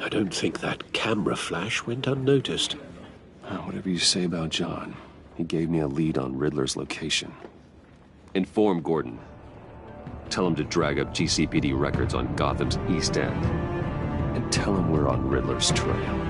I don't think that camera flash went unnoticed. Whatever you say about John, he gave me a lead on Riddler's location. Inform Gordon. Tell him to drag up GCPD records on Gotham's East End. And tell him we're on Riddler's trail.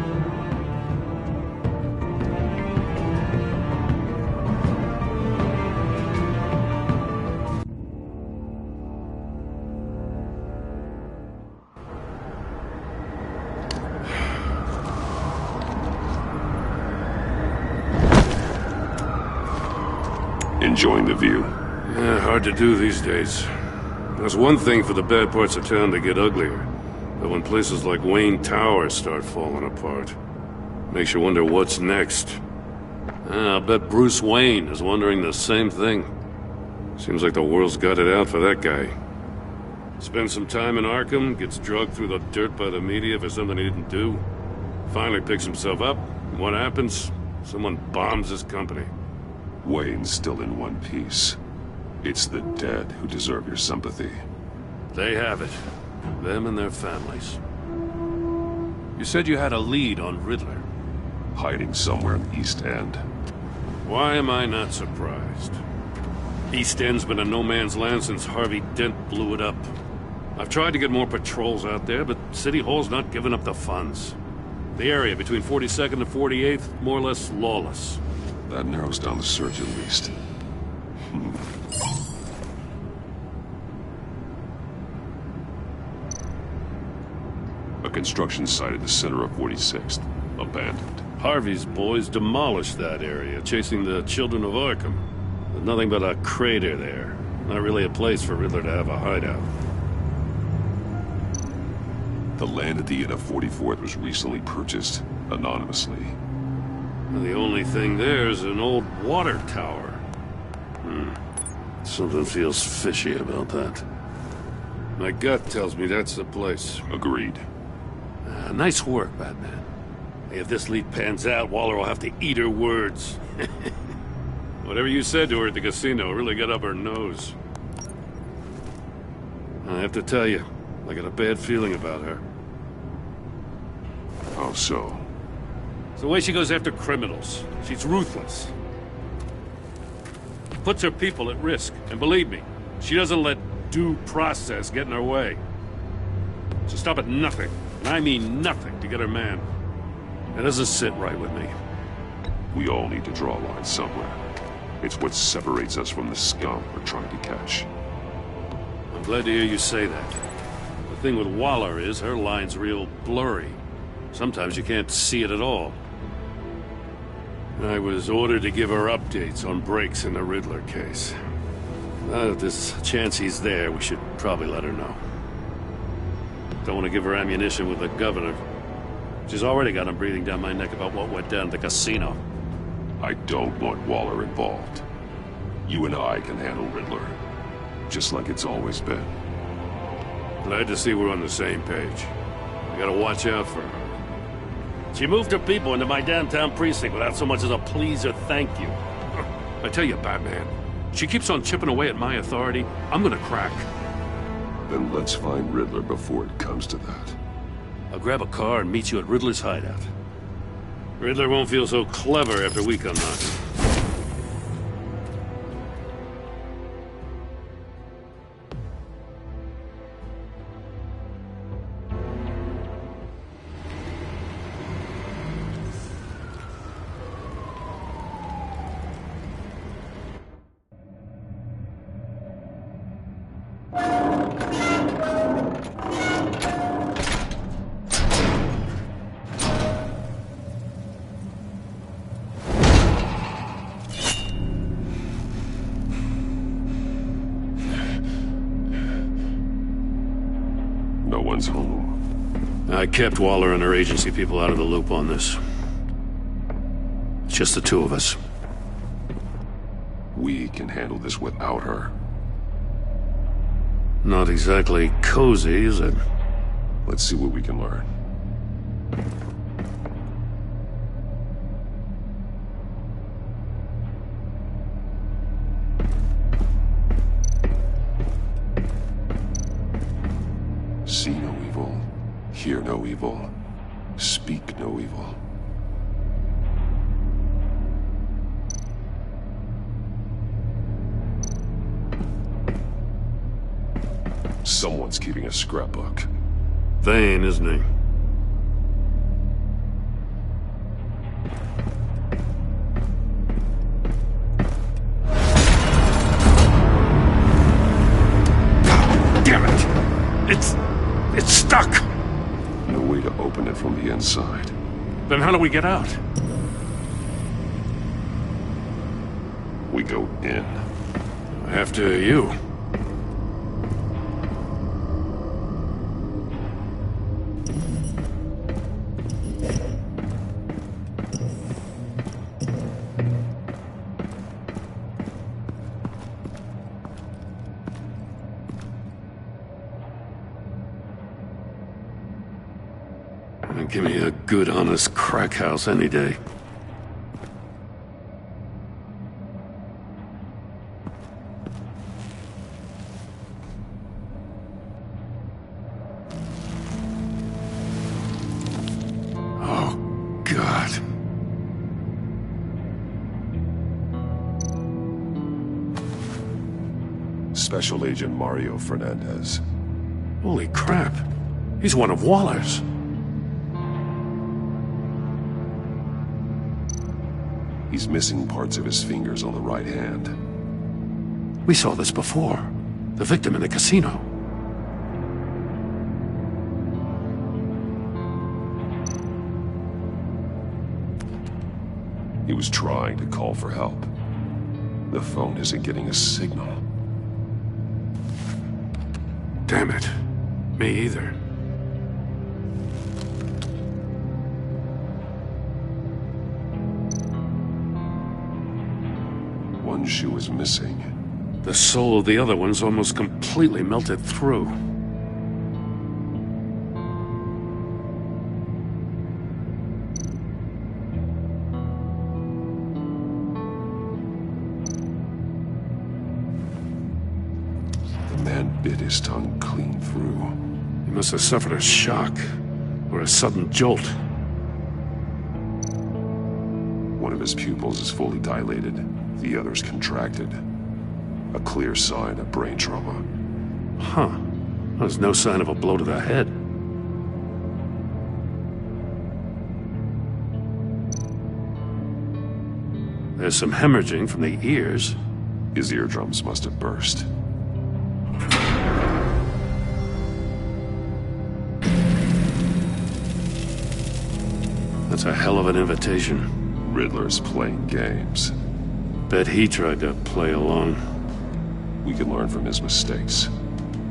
Enjoying the view? Yeah, hard to do these days. There's one thing for the bad parts of town to get uglier, but when places like Wayne Tower start falling apart, makes you wonder what's next. I'll bet Bruce Wayne is wondering the same thing. Seems like the world's got it out for that guy. Spends some time in Arkham, gets drugged through the dirt by the media for something he didn't do. Finally picks himself up, and what happens? Someone bombs his company. Wayne's still in one piece. It's the dead who deserve your sympathy. They have it. Them and their families. You said you had a lead on Riddler. Hiding somewhere in the East End. Why am I not surprised? East End's been a no-man's land since Harvey Dent blew it up. I've tried to get more patrols out there, but City Hall's not giving up the funds. The area between 42nd and 48th, more or less lawless. That narrows down the search at least. A construction site at the center of 46th. Abandoned. Harvey's boys demolished that area, chasing the children of Arkham. There's nothing but a crater there. Not really a place for Riddler to have a hideout. The land at the end of 44th was recently purchased, anonymously. The only thing there is an old water tower. Something feels fishy about that. My gut tells me that's the place. Agreed. Nice work, Batman. If this lead pans out, Waller will have to eat her words. Whatever you said to her at the casino really got up her nose. I have to tell you, I got a bad feeling about her. How so? It's the way she goes after criminals. She's ruthless. Puts her people at risk. And believe me, she doesn't let due process get in her way. She'll stop at nothing, and I mean nothing, to get her man. That doesn't sit right with me. We all need to draw a line somewhere. It's what separates us from the scum we're trying to catch. I'm glad to hear you say that. The thing with Waller is her line's real blurry. Sometimes you can't see it at all. I was ordered to give her updates on breaks in the Riddler case. If there's a chance he's there, we should probably let her know. Don't want to give her ammunition with the governor. She's already got him breathing down my neck about what went down at the casino. I don't want Waller involved. You and I can handle Riddler, just like it's always been. Glad to see we're on the same page. I gotta watch out for her. She moved her people into my downtown precinct without so much as a please or thank you. I tell you, Batman, she keeps on chipping away at my authority. I'm gonna crack. Then let's find Riddler before it comes to that. I'll grab a car and meet you at Riddler's hideout. Riddler won't feel so clever after we come knocking. No one's home. I kept Waller and her agency people out of the loop on this. It's just the two of us. We can handle this without her. Not exactly cozy, is it? Let's see what we can learn. See no evil, hear no evil, speak no evil. Someone's keeping a scrapbook. Vane, isn't he? Damn it! It's stuck! No way to open it from the inside. Then how do we get out? We go in. After you. Give me a good, honest crack house any day. Oh, God. Special Agent Mario Fernandez. Holy crap. He's one of Waller's. He's missing parts of his fingers on the right hand. We saw this before. The victim in the casino. He was trying to call for help. The phone isn't getting a signal. Damn it. Me either. One shoe is missing. The soul of the other one's almost completely melted through. The man bit his tongue clean through. He must have suffered a shock, or a sudden jolt. One of his pupils is fully dilated, the other's contracted. A clear sign of brain trauma. Huh. There's no sign of a blow to the head. There's some hemorrhaging from the ears. His eardrums must have burst. That's a hell of an invitation. Riddler's playing games. Bet he tried to play along. We can learn from his mistakes.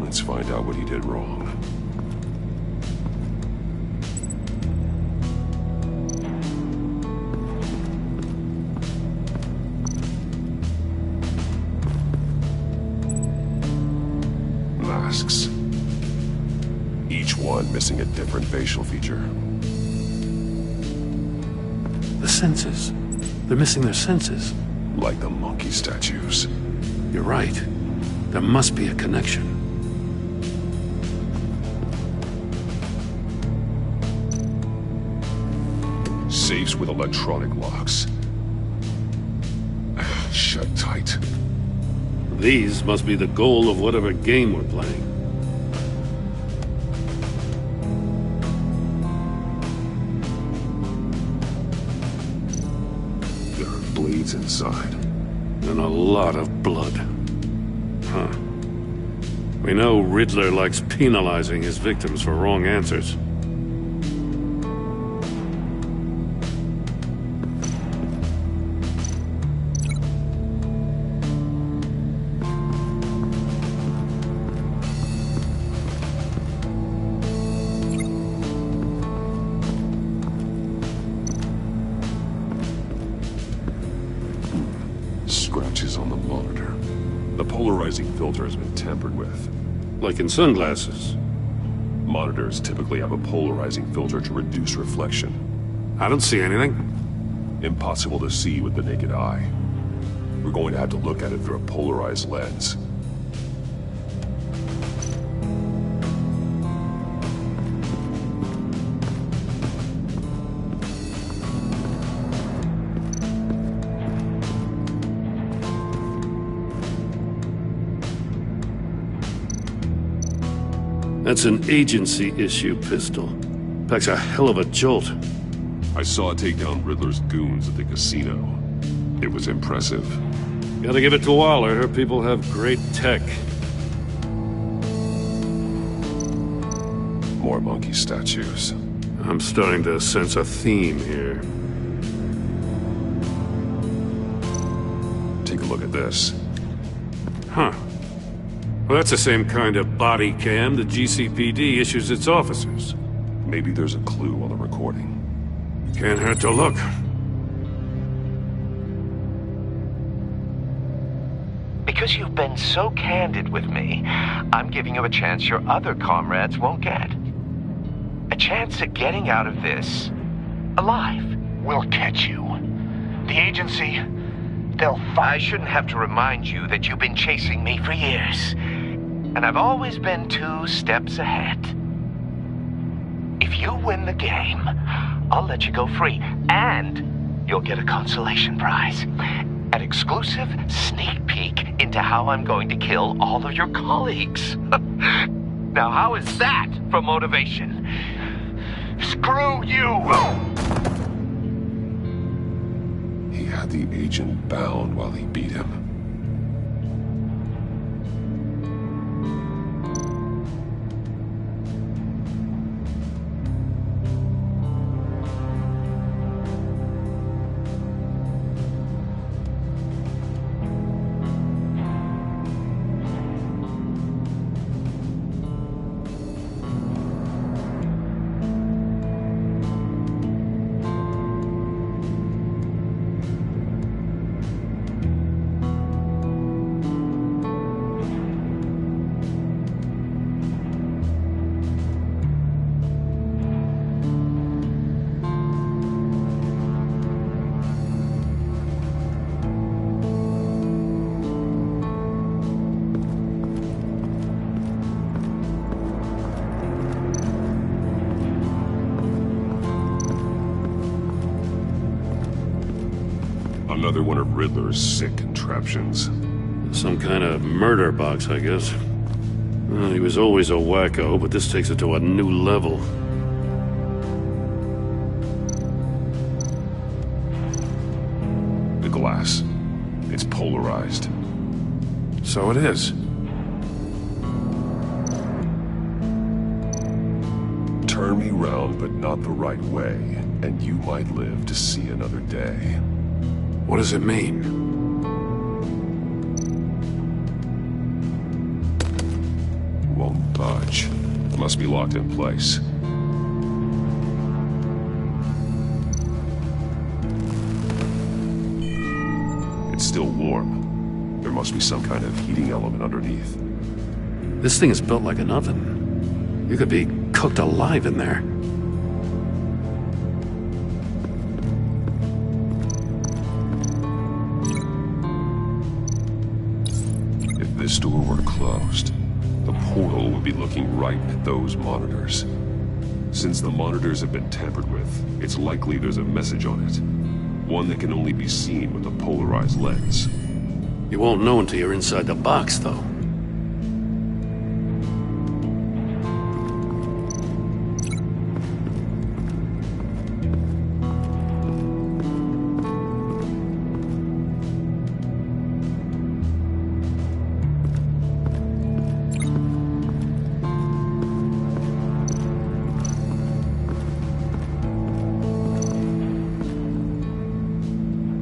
Let's find out what he did wrong. Masks. Each one missing a different facial feature. The senses. They're missing their senses. Like the monkey statues. You're right. There must be a connection. safes with electronic locks. Shut tight. These must be the goal of whatever game we're playing. There are blades inside. And a lot of blood. Huh. We know Riddler likes penalizing his victims for wrong answers. Scratches on the monitor. The polarizing filter has been tampered with. Like in sunglasses. Monitors typically have a polarizing filter to reduce reflection. I don't see anything. Impossible to see with the naked eye. We're going to have to look at it through a polarized lens. That's an agency-issue pistol. Packs a hell of a jolt. I saw it take down Riddler's goons at the casino. It was impressive. Gotta give it to Waller. Her people have great tech. More monkey statues. I'm starting to sense a theme here. Take a look at this. Huh. Well, that's the same kind of body cam the GCPD issues its officers. Maybe there's a clue on the recording. Can't hurt to look. Because you've been so candid with me, I'm giving you a chance your other comrades won't get. A chance at getting out of this alive. We'll catch you. The agency, they'll I shouldn't have to remind you that you've been chasing me for years. And I've always been 2 steps ahead. If you win the game, I'll let you go free. And you'll get a consolation prize. An exclusive sneak peek into how I'm going to kill all of your colleagues. Now, how is that for motivation? Screw you! He had the agent bound while he beat him. Another one of Riddler's sick contraptions. Some kind of murder box, I guess. Well, he was always a wacko, but this takes it to a new level. The glass. It's polarized. So it is. Turn me round, but not the right way, and you might live to see another day. What does it mean? Won't budge. Must be locked in place. It's still warm. There must be some kind of heating element underneath. This thing is built like an oven. You could be cooked alive in there. If this door were closed, the portal would be looking right at those monitors. Since the monitors have been tampered with, it's likely there's a message on it. One that can only be seen with a polarized lens. You won't know until you're inside the box, though.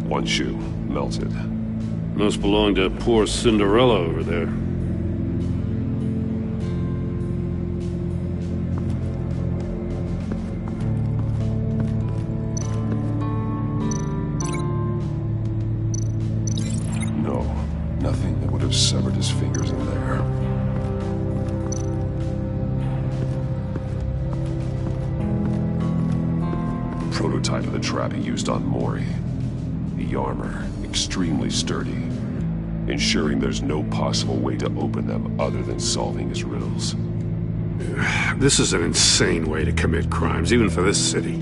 One shoe, melted. Must belong to poor Cinderella over there. No, nothing that would have severed his fingers in there. Prototype of the trap he used on Mori. The armor, extremely sturdy, ensuring there's no possible way to open them other than solving his riddles. This is an insane way to commit crimes, even for this city.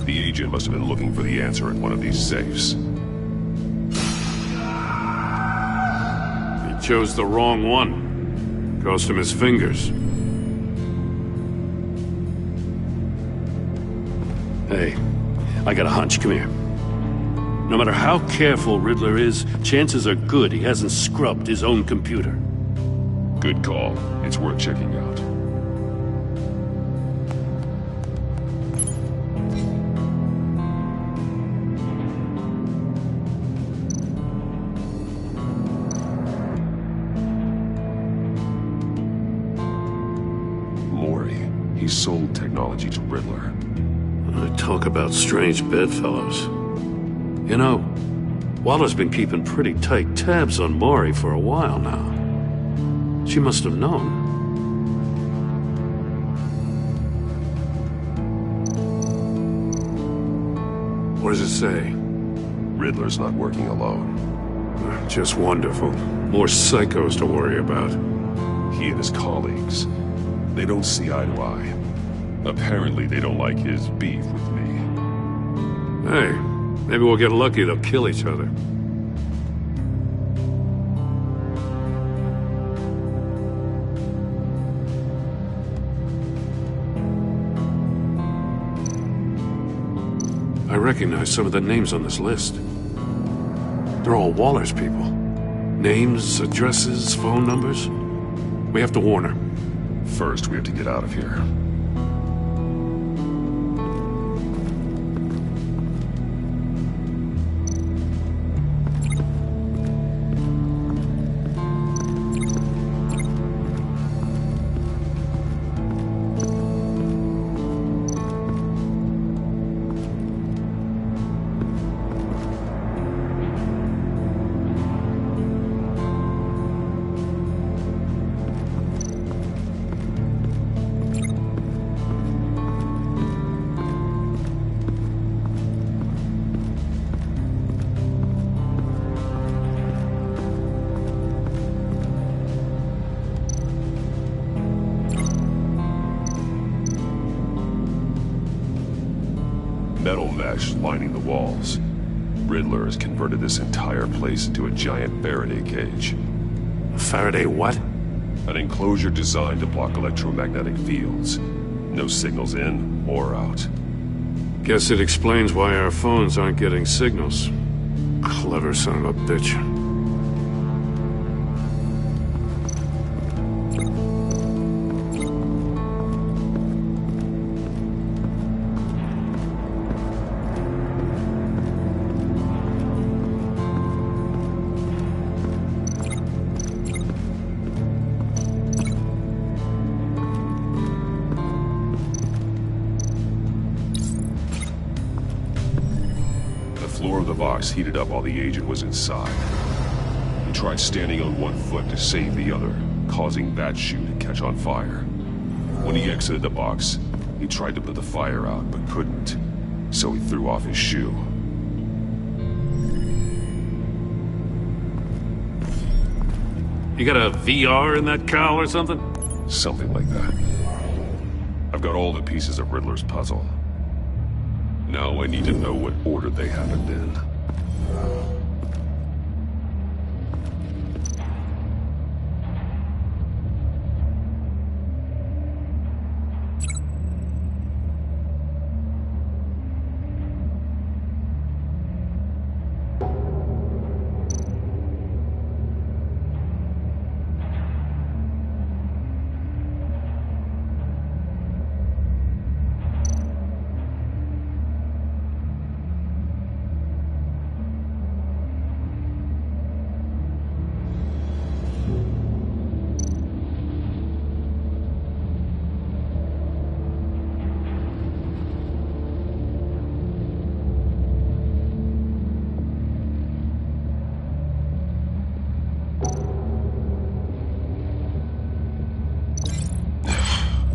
The agent must have been looking for the answer at one of these safes. Chose the wrong one. Cost him his fingers. Hey, I got a hunch. Come here. No matter how careful Riddler is, chances are good he hasn't scrubbed his own computer. Good call. It's worth checking out. He sold technology to Riddler. Talk about strange bedfellows. You know, Waller's been keeping pretty tight tabs on Maury for a while now. She must have known. What does it say? Riddler's not working alone. Just wonderful. More psychos to worry about. He and his colleagues, they don't see eye to eye. Apparently they don't like his beef with me. Hey, maybe we'll get lucky they'll kill each other. I recognize some of the names on this list. They're all Waller's people. Names, addresses, phone numbers. We have to warn her. First, we have to get out of here. Metal mesh lining the walls. Riddler has converted this entire place into a giant Faraday cage. Faraday what? An enclosure designed to block electromagnetic fields. No signals in or out. Guess it explains why our phones aren't getting signals. Clever son of a bitch. The floor of the box heated up while the agent was inside. He tried standing on one foot to save the other, causing that shoe to catch on fire. When he exited the box, he tried to put the fire out, but couldn't. So he threw off his shoe, You got a VR in that cowl or something? Something like that. I've got all the pieces of Riddler's puzzle. Now I need to know what order they happened in.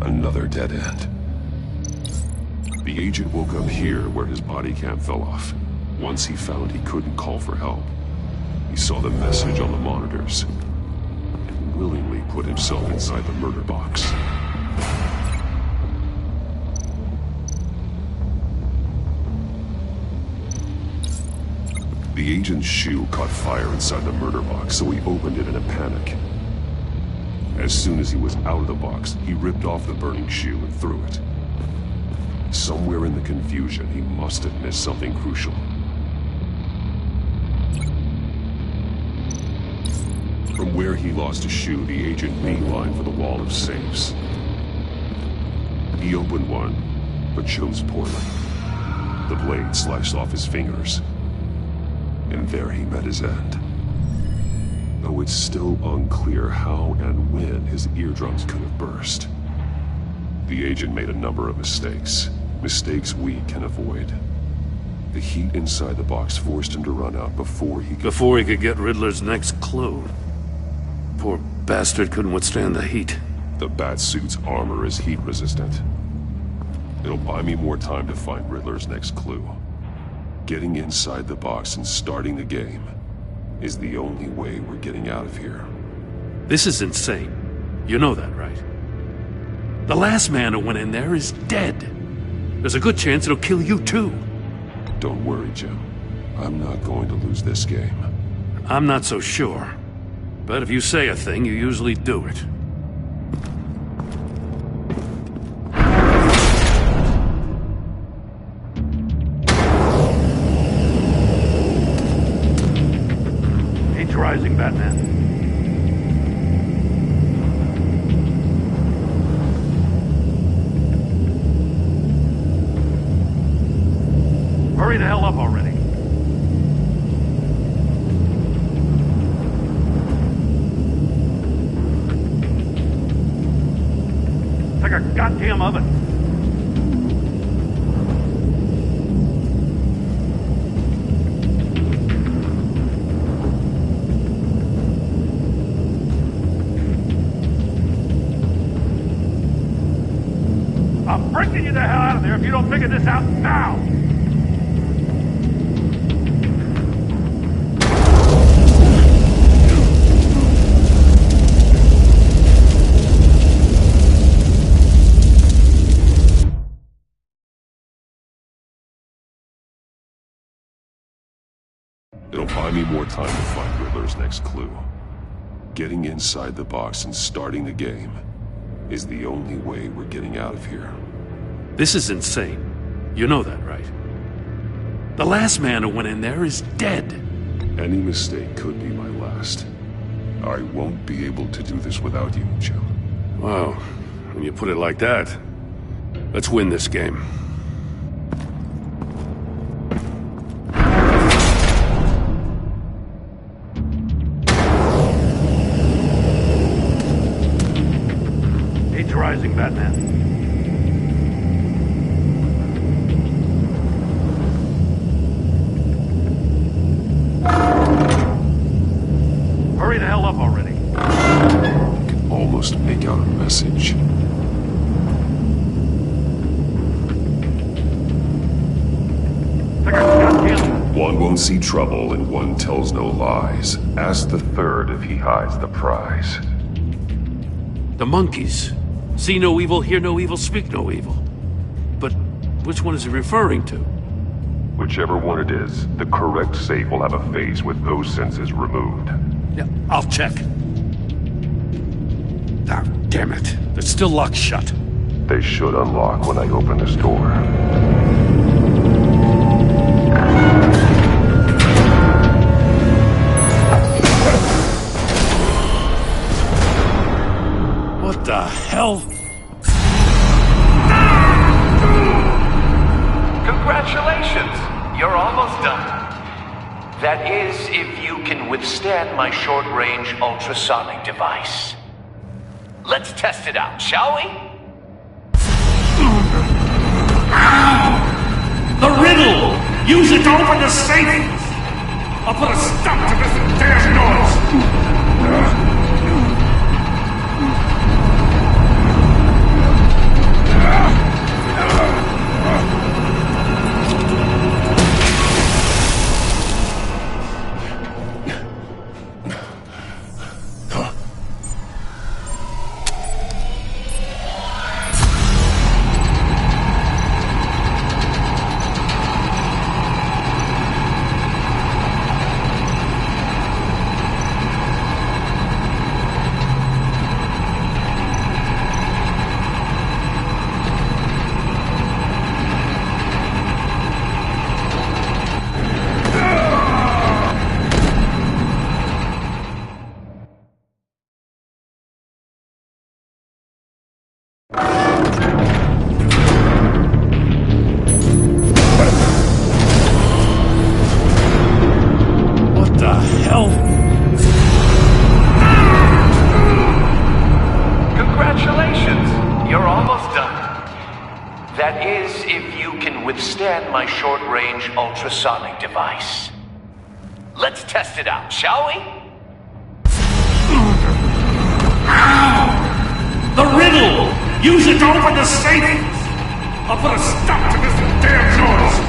Another dead end. The agent woke up here where his body cam fell off. Once he found he couldn't call for help, he saw the message on the monitors and willingly put himself inside the murder box. The agent's shoe caught fire inside the murder box, so he opened it in a panic. As soon as he was out of the box, he ripped off the burning shoe and threw it. Somewhere in the confusion, he must have missed something crucial. From where he lost a shoe, the agent mainlined for the wall of safes. He opened one, but chose poorly. The blade sliced off his fingers, and there he met his end. Though it's still unclear how and when his eardrums could have burst. The agent made a number of mistakes. Mistakes we can avoid. The heat inside the box forced him to run out before he could get Riddler's next clue. Poor bastard couldn't withstand the heat. The Batsuit's armor is heat resistant. It'll buy me more time to find Riddler's next clue. Getting inside the box and starting the game is the only way we're getting out of here. This is insane. You know that, right? The last man who went in there is dead. There's a good chance it'll kill you too. Don't worry, Jim. I'm not going to lose this game. I'm not so sure. But if you say a thing, you usually do it. Rising, Batman. Hurry the hell up already. It's like a goddamn oven. I'm breaking you the hell out of there if you don't figure this out now! It'll buy me more time to find Riddler's next clue. Getting inside the box and starting the game is the only way we're getting out of here. This is insane. You know that, right? The last man who went in there is dead. Any mistake could be my last. I won't be able to do this without you, Jim. Wow, when you put it like that, let's win this game. Rising, Batman. Hurry the hell up already. I can almost make out a message. Like a goddamn One won't see trouble and one tells no lies. Ask the third if he hides the prize. The monkeys. See no evil, hear no evil, speak no evil. But which one is he referring to? Whichever one it is, the correct safe will have a face with those senses removed. Yeah, I'll check. Ah, damn it. They're still locked shut. They should unlock when I open this door. What the hell? Congratulations! You're almost done. That is, if you can withstand my short-range ultrasonic device. Let's test it out, shall we? The riddle! Use it to open the safe! I'll put a stop to this damn noise! Congratulations! You're almost done. That is, if you can withstand my short-range ultrasonic device. Let's test it out, shall we? The riddle! Use it to open the safe! I'll put a stop to this damn noise!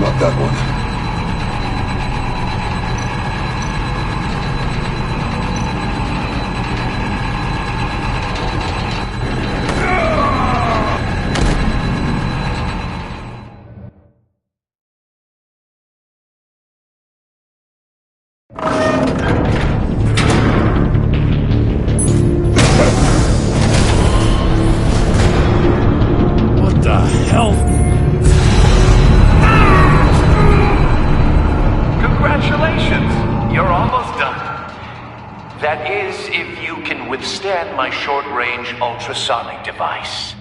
Not that one. What the hell? Congratulations! You're almost done. That is, if you can withstand my short-range ultrasonic device.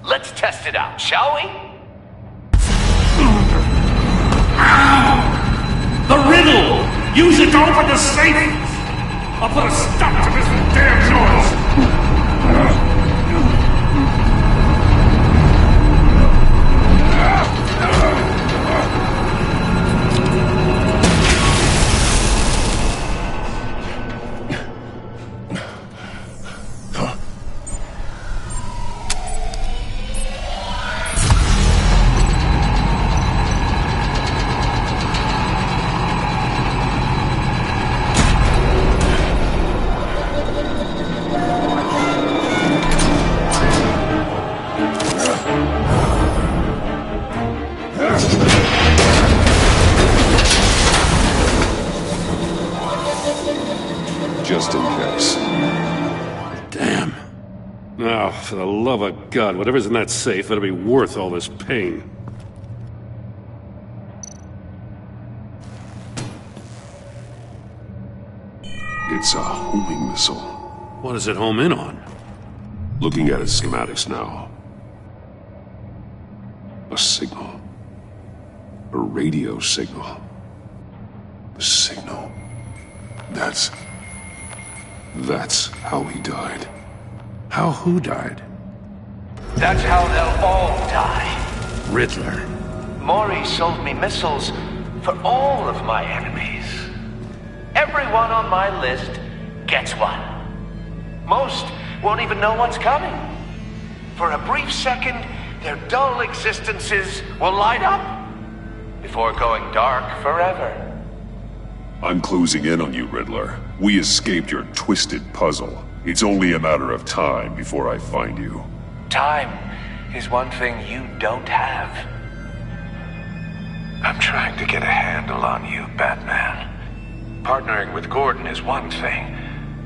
Let's test it out, shall we? The riddle! Use it to open the safe! I'll put a stop to this damn noise! Just in case. Damn. Now, for the love of God, whatever's in that safe better be worth all this pain. It's a homing missile. What does it home in on? Looking at its schematics now. A signal. A radio signal. The signal. That's how he died. How who died? That's how they'll all die. Riddler. Maury sold me missiles for all of my enemies. Everyone on my list gets one. Most won't even know what's coming. For a brief second, their dull existences will light up before going dark forever. I'm closing in on you, Riddler. We escaped your twisted puzzle. It's only a matter of time before I find you. Time is one thing you don't have. I'm trying to get a handle on you, Batman. Partnering with Gordon is one thing.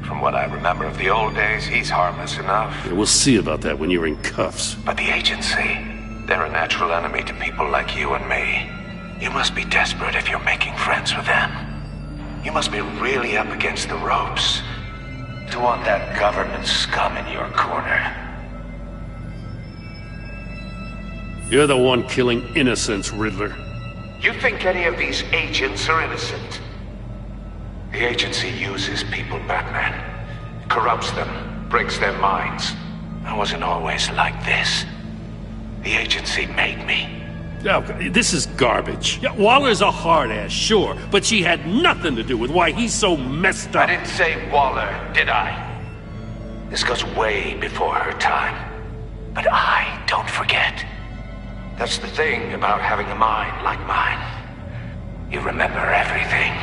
From what I remember of the old days, he's harmless enough. Yeah, we'll see about that when you're in cuffs. But the agency, they're a natural enemy to people like you and me. You must be desperate if you're making friends with them. You must be really up against the ropes to want that government scum in your corner. You're the one killing innocents, Riddler. You think any of these agents are innocent? The agency uses people, Batman. Corrupts them, breaks their minds. I wasn't always like this. The agency made me. Oh, this is garbage. Yeah, Waller's a hard-ass, sure, but she had nothing to do with why he's so messed up. I didn't say Waller, did I? This goes way before her time. But I don't forget. That's the thing about having a mind like mine. You remember everything.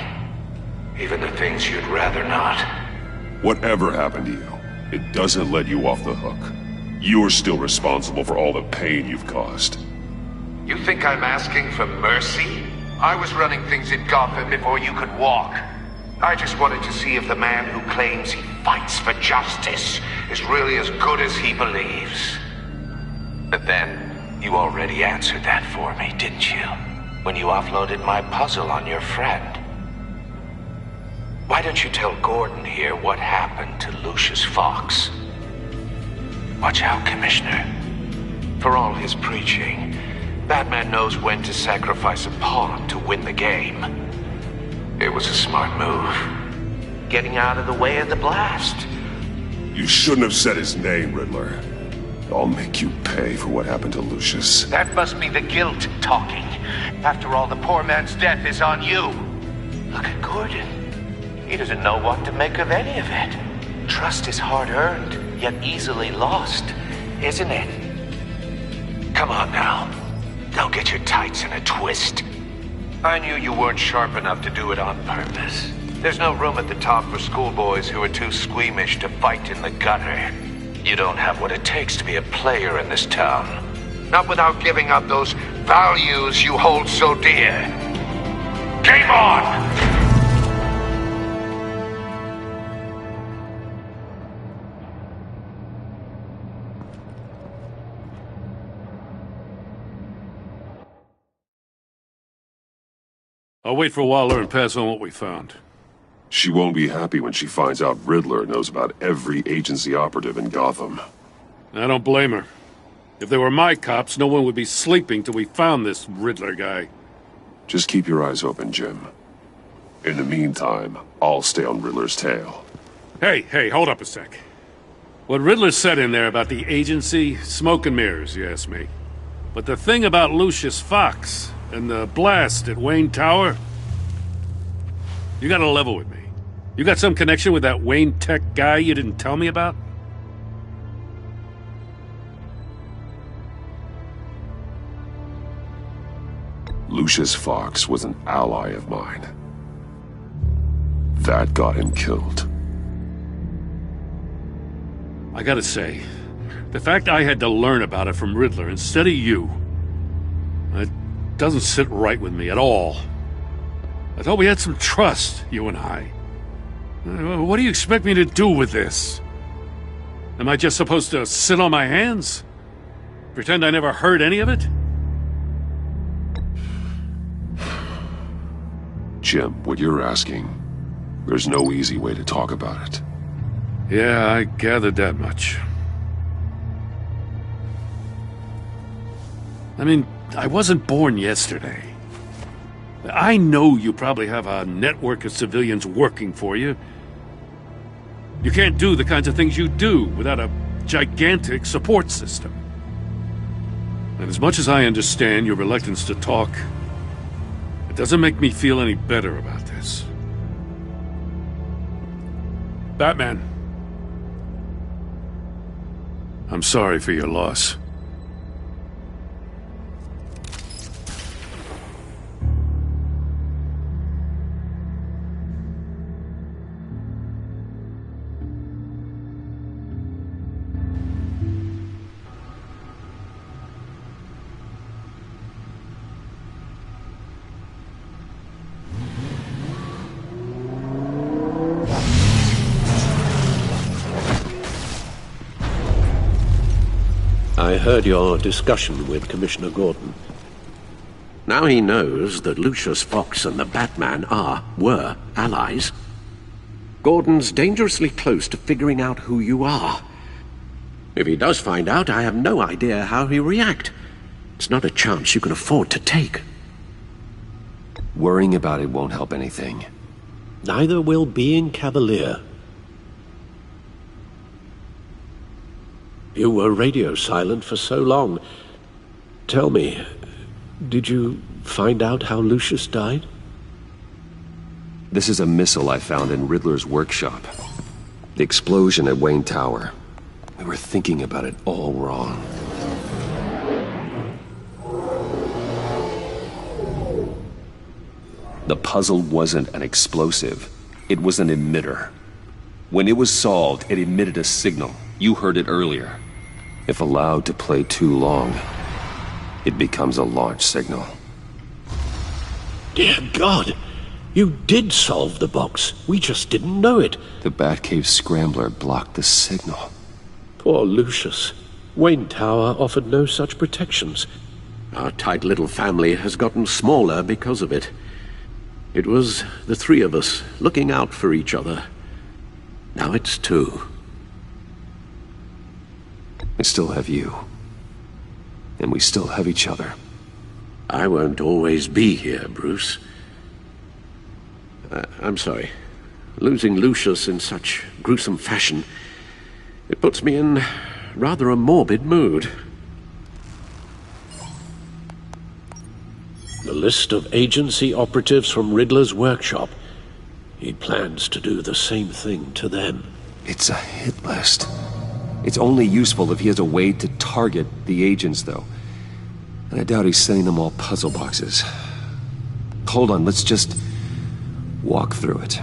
Even the things you'd rather not. Whatever happened to you, it doesn't let you off the hook. You're still responsible for all the pain you've caused. You think I'm asking for mercy? I was running things in Gotham before you could walk. I just wanted to see if the man who claims he fights for justice is really as good as he believes. But then, you already answered that for me, didn't you? When you offloaded my puzzle on your friend. Why don't you tell Gordon here what happened to Lucius Fox? Watch out, Commissioner. For all his preaching, Batman knows when to sacrifice a pawn to win the game. It was a smart move. Getting out of the way of the blast. You shouldn't have said his name, Riddler. I'll make you pay for what happened to Lucius. That must be the guilt talking. After all, the poor man's death is on you. Look at Gordon. He doesn't know what to make of any of it. Trust is hard-earned, yet easily lost, isn't it? Come on now. Don't get your tights in a twist. I knew you weren't sharp enough to do it on purpose. There's no room at the top for schoolboys who are too squeamish to fight in the gutter. You don't have what it takes to be a player in this town. Not without giving up those values you hold so dear. Game on! I'll wait for Waller and pass on what we found. She won't be happy when she finds out Riddler knows about every agency operative in Gotham. I don't blame her. If they were my cops, no one would be sleeping till we found this Riddler guy. Just keep your eyes open, Jim. In the meantime, I'll stay on Riddler's tail. Hey, hold up a sec. What Riddler said in there about the agency, smoke and mirrors, you ask me. But the thing about Lucius Fox and the blast at Wayne Tower, you gotta level with me. You got some connection with that Wayne Tech guy you didn't tell me about? Lucius Fox was an ally of mine. That got him killed. I gotta say, the fact I had to learn about it from Riddler instead of you, it doesn't sit right with me at all. I thought we had some trust, you and I. What do you expect me to do with this? Am I just supposed to sit on my hands? Pretend I never heard any of it? Jim, what you're asking, there's no easy way to talk about it. Yeah, I gathered that much. I mean, I wasn't born yesterday. I know you probably have a network of civilians working for you. You can't do the kinds of things you do without a gigantic support system. And as much as I understand your reluctance to talk, it doesn't make me feel any better about this. Batman, I'm sorry for your loss. I heard your discussion with Commissioner Gordon. Now he knows that Lucius Fox and the Batman were allies. Gordon's dangerously close to figuring out who you are. If he does find out, I have no idea how he'll react. It's not a chance you can afford to take. Worrying about it won't help anything. Neither will being cavalier. You were radio silent for so long. Tell me, did you find out how Lucius died? This is a missile I found in Riddler's workshop. The explosion at Wayne Tower. We were thinking about it all wrong. The puzzle wasn't an explosive. It was an emitter. When it was solved, it emitted a signal. You heard it earlier. If allowed to play too long, it becomes a launch signal. Dear God! You did solve the box. We just didn't know it. The Batcave scrambler blocked the signal. Poor Lucius. Wayne Tower offered no such protections. Our tight little family has gotten smaller because of it. It was the three of us looking out for each other. Now it's two. I still have you. And we still have each other. I won't always be here, Bruce. I'm sorry. Losing Lucius in such gruesome fashion, it puts me in rather a morbid mood. The list of agency operatives from Riddler's workshop. He plans to do the same thing to them. It's a hit list. It's only useful if he has a way to target the agents, though. And I doubt he's sending them all puzzle boxes. Hold on, let's just walk through it.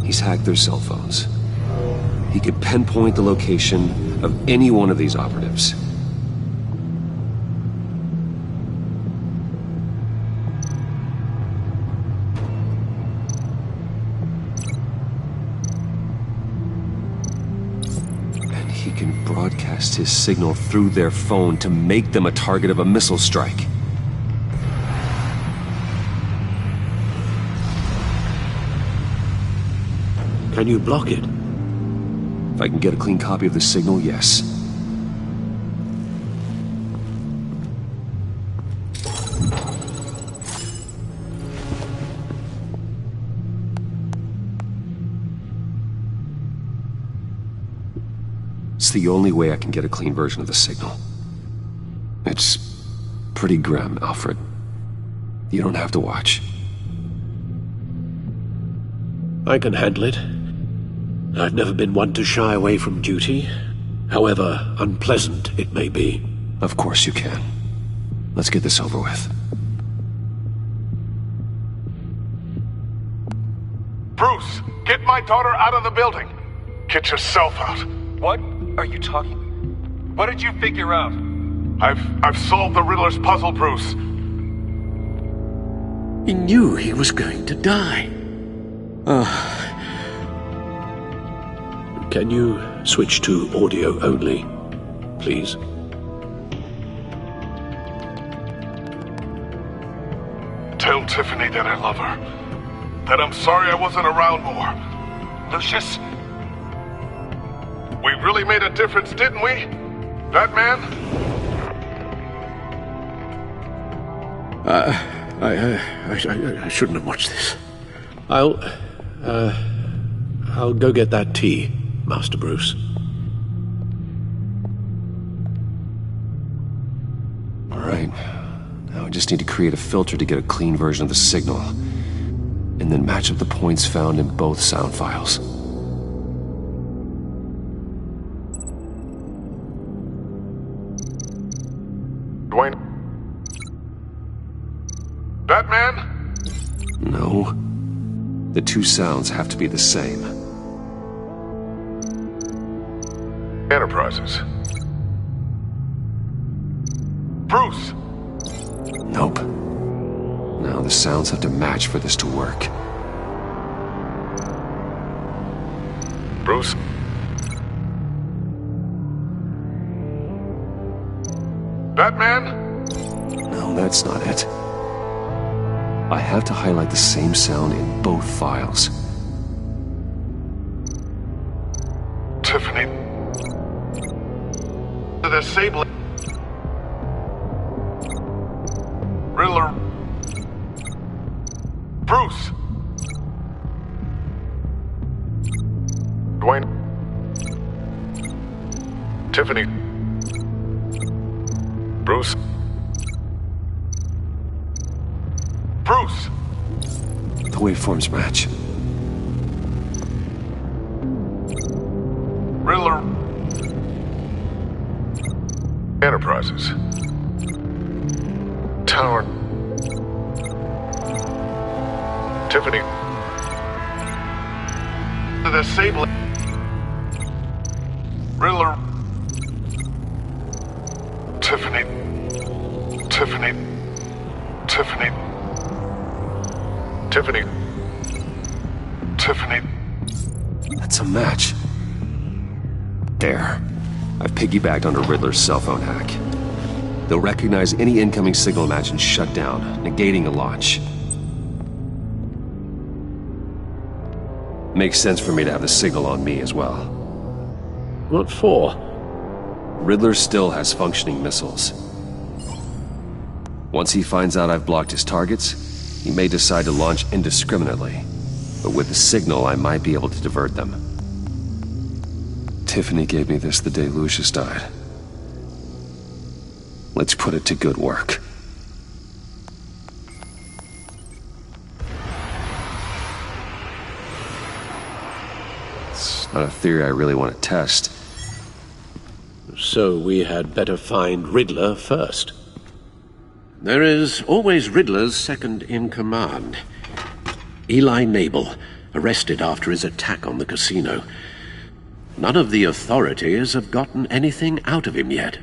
He's hacked their cell phones. He could pinpoint the location of any one of these operatives. And he can broadcast his signal through their phone to make them a target of a missile strike. Can you block it? If I can get a clean copy of the signal, yes. It's the only way I can get a clean version of the signal. It's pretty grim, Alfred. You don't have to watch. I can handle it. I've never been one to shy away from duty, however unpleasant it may be. Of course you can. Let's get this over with. Bruce, get my daughter out of the building. Get yourself out. What are you talking? What did you figure out? I've solved the Riddler's puzzle, Bruce. He knew he was going to die. Can you switch to audio only, please? Tell Tiffany that I love her. That I'm sorry I wasn't around more. Lucius, we really made a difference, didn't we? That man? I shouldn't have watched this. I'll go get that tea, Master Bruce. All right. Now I just need to create a filter to get a clean version of the signal, and then match up the points found in both sound files. Dwayne? That man? No. The two sounds have to be the same. Enterprises. Bruce! Nope. Now the sounds have to match for this to work. Bruce? That man? No, that's not it. I have to highlight the same sound in both files. Tiffany. The same Riddler. Bruce. Dwayne. Tiffany. Bruce. Bruce! The waveforms match. Riddler. Enterprises. Tower. Tiffany. The same Riddler. Tiffany. Tiffany. Tiffany. Tiffany. Tiffany. That's a match. There. I've piggybacked onto Riddler's cell phone hack. They'll recognize any incoming signal match and shut down, negating a launch. Makes sense for me to have the signal on me as well. What for? Riddler still has functioning missiles. Once he finds out I've blocked his targets, he may decide to launch indiscriminately, but with the signal, I might be able to divert them. Tiffany gave me this the day Lucius died. Let's put it to good work. It's not a theory I really want to test. So we had better find Riddler first. There is always Riddler's second-in-command. Eli Nabel, arrested after his attack on the casino. None of the authorities have gotten anything out of him yet.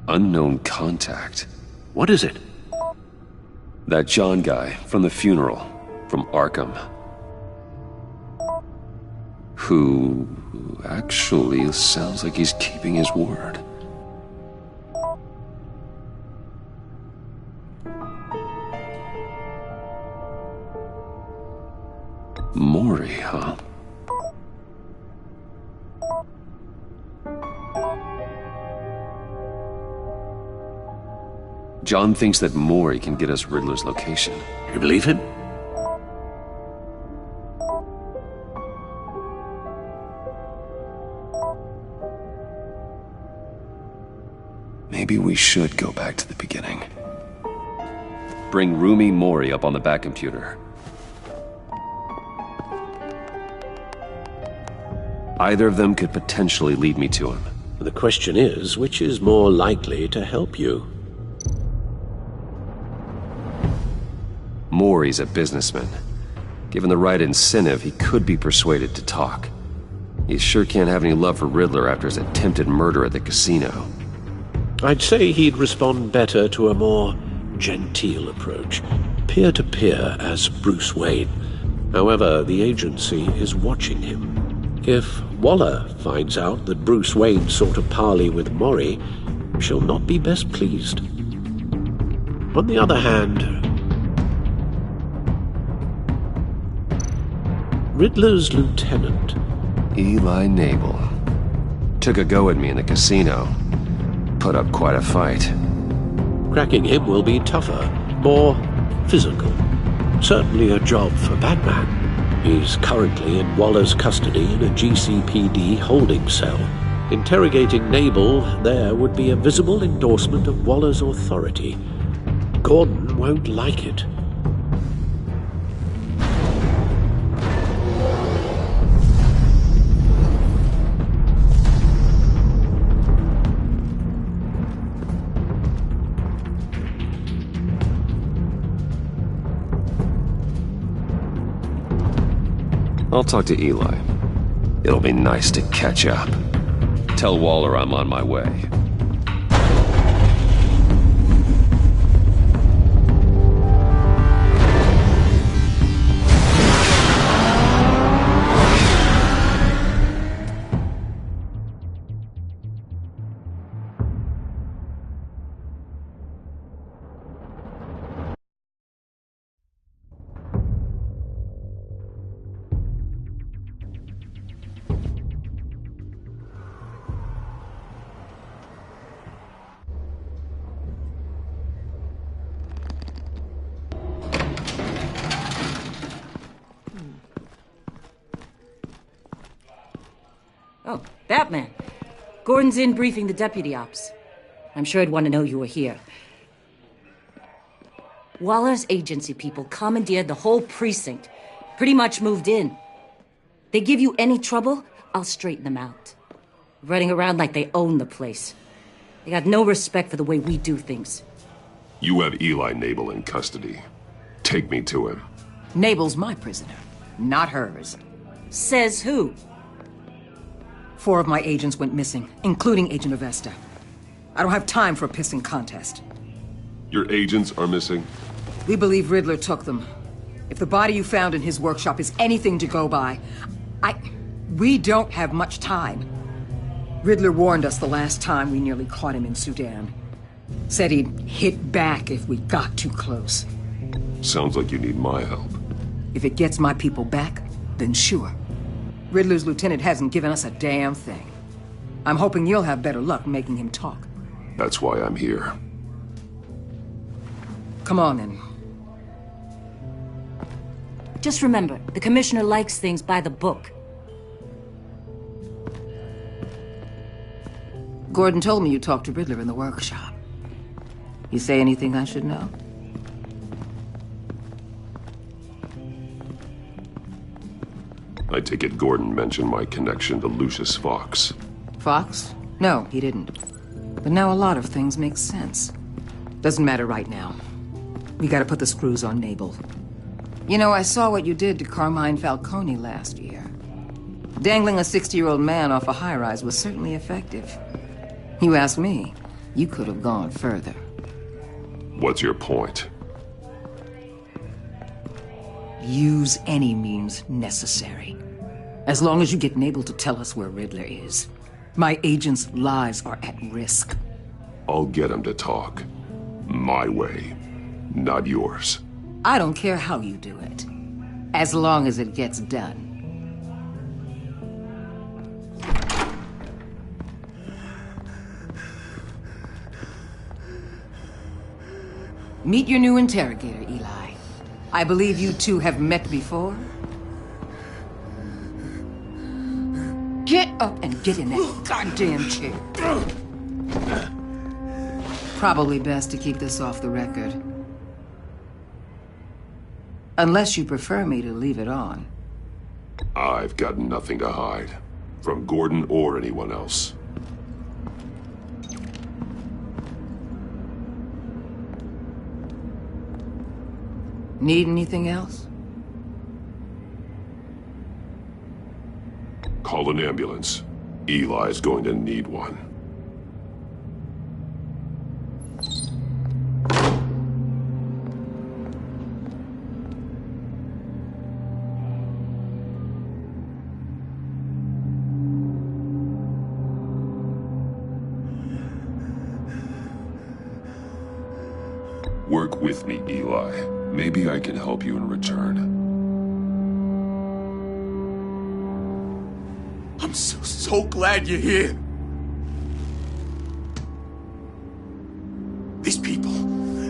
Unknown contact. What is it? That John guy from the funeral, from Arkham. Who actually sounds like he's keeping his word. Maury, huh? John thinks that Maury can get us Riddler's location. You believe him? Maybe we should go back to the beginning. Bring Rumi Mori up on the back computer. Either of them could potentially lead me to him. The question is, which is more likely to help you? Mori's a businessman. Given the right incentive, he could be persuaded to talk. He sure can't have any love for Riddler after his attempted murder at the casino. I'd say he'd respond better to a more genteel approach, peer-to-peer as Bruce Wayne. However, the agency is watching him. If Waller finds out that Bruce Wayne sought a parley with Mori, she'll not be best pleased. On the other hand, Riddler's lieutenant, Eli Nabel, took a go at me in the casino. Put up quite a fight. Cracking him will be tougher, more physical. Certainly a job for Batman. He's currently in Waller's custody in a GCPD holding cell. Interrogating Nabel there would be a visible endorsement of Waller's authority. Gordon won't like it. I'll talk to Eli. It'll be nice to catch up. Tell Waller I'm on my way. Oh, Batman. Gordon's in briefing the deputy ops. I'm sure I'd want to know you were here. Waller's agency people commandeered the whole precinct. Pretty much moved in. They give you any trouble, I'll straighten them out. Running around like they own the place. They got no respect for the way we do things. You have Eli Nabel in custody. Take me to him. Nabel's my prisoner, not hers. Says who? 4 of my agents went missing, including Agent Avesta. I don't have time for a pissing contest. Your agents are missing? We believe Riddler took them. If the body you found in his workshop is anything to go by, we don't have much time. Riddler warned us the last time we nearly caught him in Sudan. Said he'd hit back if we got too close. Sounds like you need my help. If it gets my people back, then sure. Riddler's lieutenant hasn't given us a damn thing. I'm hoping you'll have better luck making him talk. That's why I'm here. Come on, then. Just remember, the commissioner likes things by the book. Gordon told me you talked to Riddler in the workshop. You say anything I should know? I take it Gordon mentioned my connection to Lucius Fox. Fox? No, he didn't. But now a lot of things make sense. Doesn't matter right now. We gotta put the screws on Nabel. You know, I saw what you did to Carmine Falcone last year. Dangling a 60-year-old man off a high-rise was certainly effective. You ask me, you could have gone further. What's your point? Use any means necessary. As long as you get Nabel to tell us where Riddler is. My agents' lives are at risk. I'll get him to talk. My way, not yours. I don't care how you do it, as long as it gets done. Meet your new interrogator, Eli. I believe you two have met before. Get up and get in that goddamn chair. Probably best to keep this off the record. Unless you prefer me to leave it on. I've got nothing to hide. From Gordon or anyone else. Need anything else? Call an ambulance. Eli's going to need one. Work with me, Eli. Maybe I can help you in return. I'm so glad you're here. These people,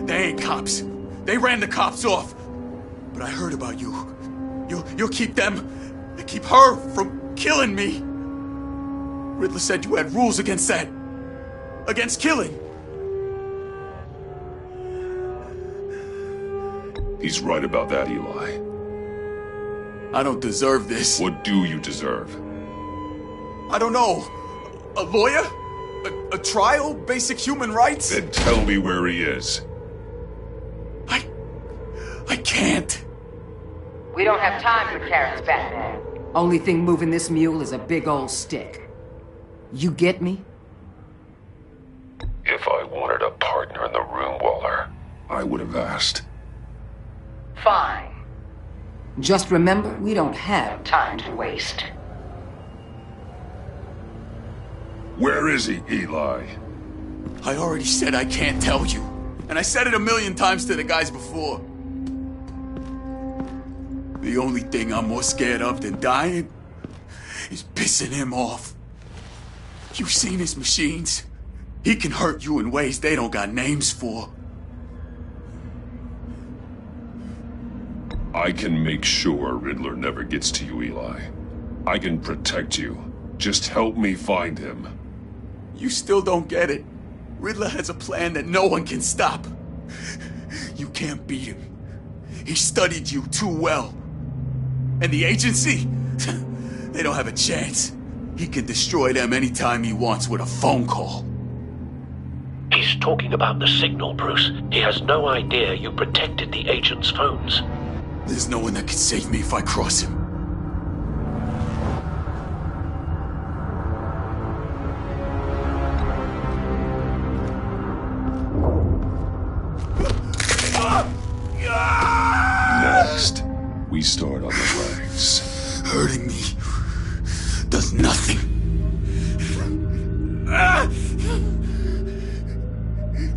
they ain't cops. They ran the cops off. But I heard about you. You'll keep them, keep her from killing me. Riddler said you had rules against that. Against killing. He's right about that, Eli. I don't deserve this. What do you deserve? I don't know. A lawyer? A trial? Basic human rights? Then tell me where he is. I can't. We don't have time for carrots, Batman. Only thing moving this mule is a big old stick. You get me? If I wanted a partner in the room, Waller, I would have asked. Fine. Just remember, we don't have time to waste. Where is he, Eli? I already said I can't tell you. And I said it 1,000,000 times to the guys before. The only thing I'm more scared of than dying is pissing him off. You've seen his machines. He can hurt you in ways they don't got names for. I can make sure Riddler never gets to you, Eli. I can protect you. Just help me find him. You still don't get it. Riddler has a plan that no one can stop. You can't beat him. He studied you too well. And the agency? They don't have a chance. He can destroy them anytime he wants with a phone call. He's talking about the signal, Bruce. He has no idea you protected the agent's phones. There's no one that can save me if I cross him. Next, we start on the legs. Hurting me does nothing.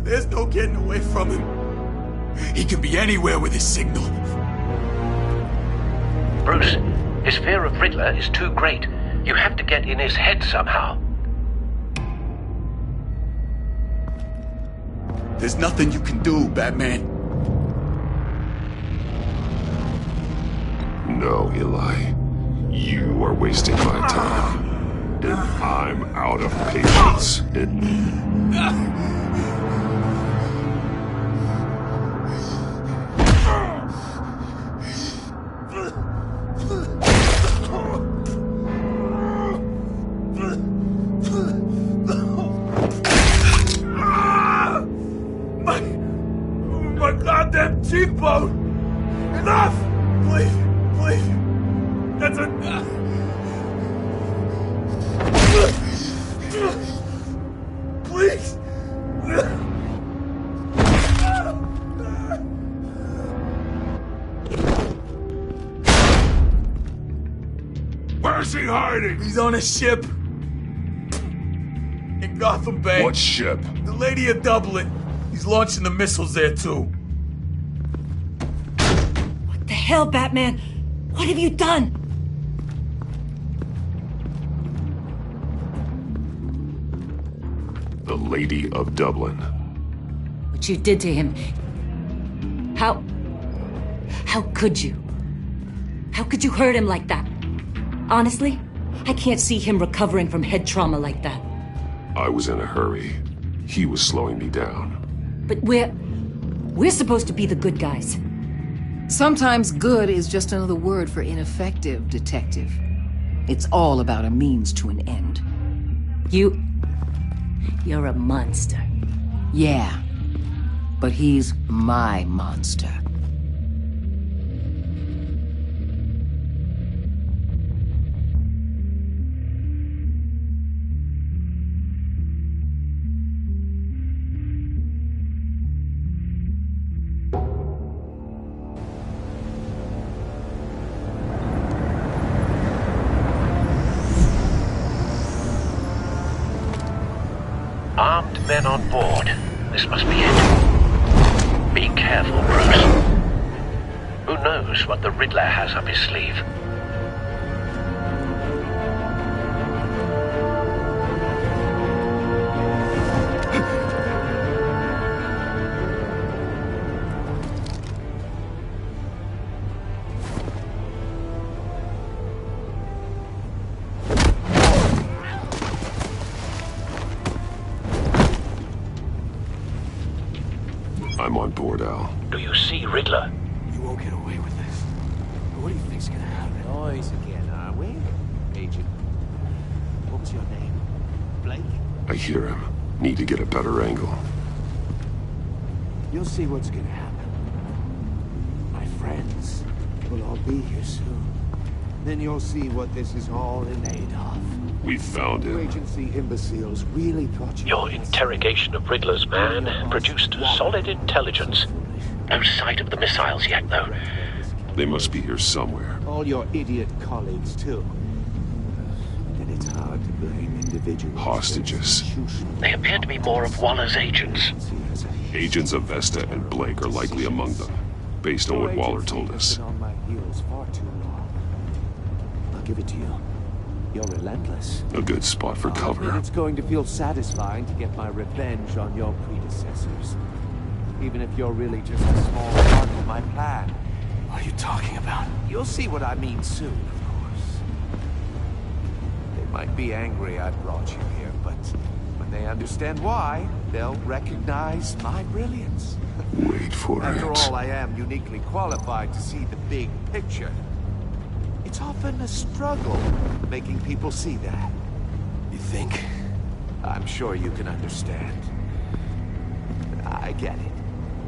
There's no getting away from him. He can be anywhere with his signal. Bruce, his fear of Riddler is too great. You have to get in his head somehow. There's nothing you can do, Batman. No, Eli. You are wasting my time. And I'm out of patience. My goddamn cheekbone! Enough! Please, please. That's enough. Please. Where's he hiding? He's on a ship. In Gotham Bay. What ship? The Lady of Dublin. He's launching the missiles there, too. What the hell, Batman? What have you done? The Lady of Dublin. What you did to him. How could you? How could you hurt him like that? Honestly, I can't see him recovering from head trauma like that. I was in a hurry. He was slowing me down. But we're supposed to be the good guys. Sometimes good is just another word for ineffective, Detective. It's all about a means to an end. You're a monster. Yeah, but he's my monster. Armed men on board. This must be it. Be careful, Bruce. Who knows what the Riddler has up his sleeve? I'm on board, Al. Do you see Riddler? You won't get away with this. What do you think's gonna happen? Noise again, are we? Agent. What was your name? Blake? I hear him. Need to get a better angle. You'll see what's gonna happen. My friends will all be here soon. Then you'll see what this is all in aid of. We found You him. agency imbeciles really thought you... Your interrogation of Riddler's man produced solid intelligence. No sight of the missiles yet, though. They must be here somewhere. All your idiot colleagues, too. And it's hard to blame individuals. Hostages. They appear to be more of Waller's agents. Agents of Vesta and Blake are likely among them, based on what Waller told us. On my heels far too long. I'll give it to you. You're relentless. A good spot for And cover. it's going to feel satisfying to get my revenge on your predecessors. Even if you're really just a small part of my plan. What are you talking about? You'll see what I mean soon, of course. They might be angry I brought you here, but when they understand why, they'll recognize my brilliance. Wait for After it. all, I am uniquely qualified to see the big picture. It's often a struggle making people see that. You think? I'm sure you can understand. I get it.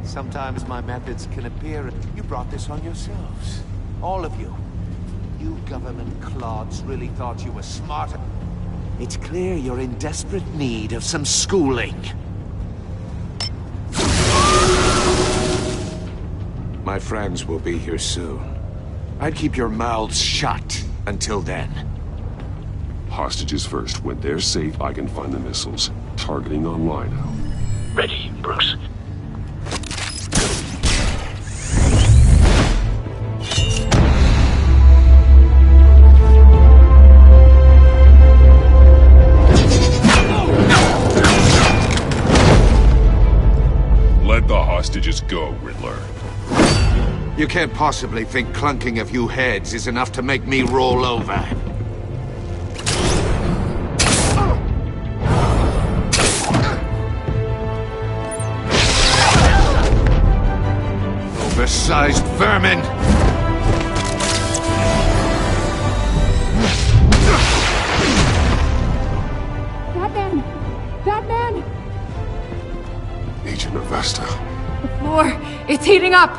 Sometimes my methods can appear... You brought this on yourselves. All of you. You government clods really thought you were smarter. It's clear you're in desperate need of some schooling. My friends will be here soon. I'd keep your mouths shut until then. Hostages first. When they're safe, I can find the missiles. Targeting online, Al. Ready, Bruce? Let the hostages go, Riddler. You can't possibly think clunking a few heads is enough to make me roll over. Oversized vermin! Batman! Batman! Agent of Vesta. The floor, it's heating up!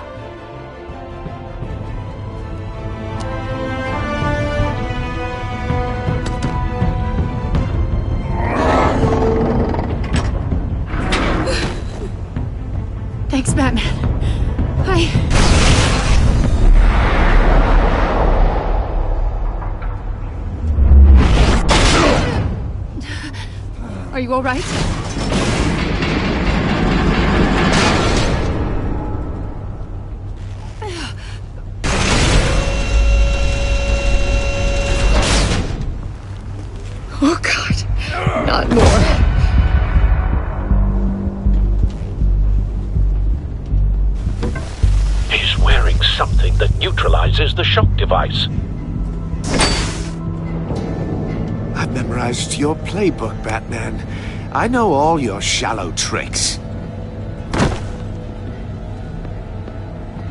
Thanks, Batman. Are you all right? Oh, God. Not more. He's wearing something that neutralizes the shock device. I've memorized your playbook, Batman. I know all your shallow tricks.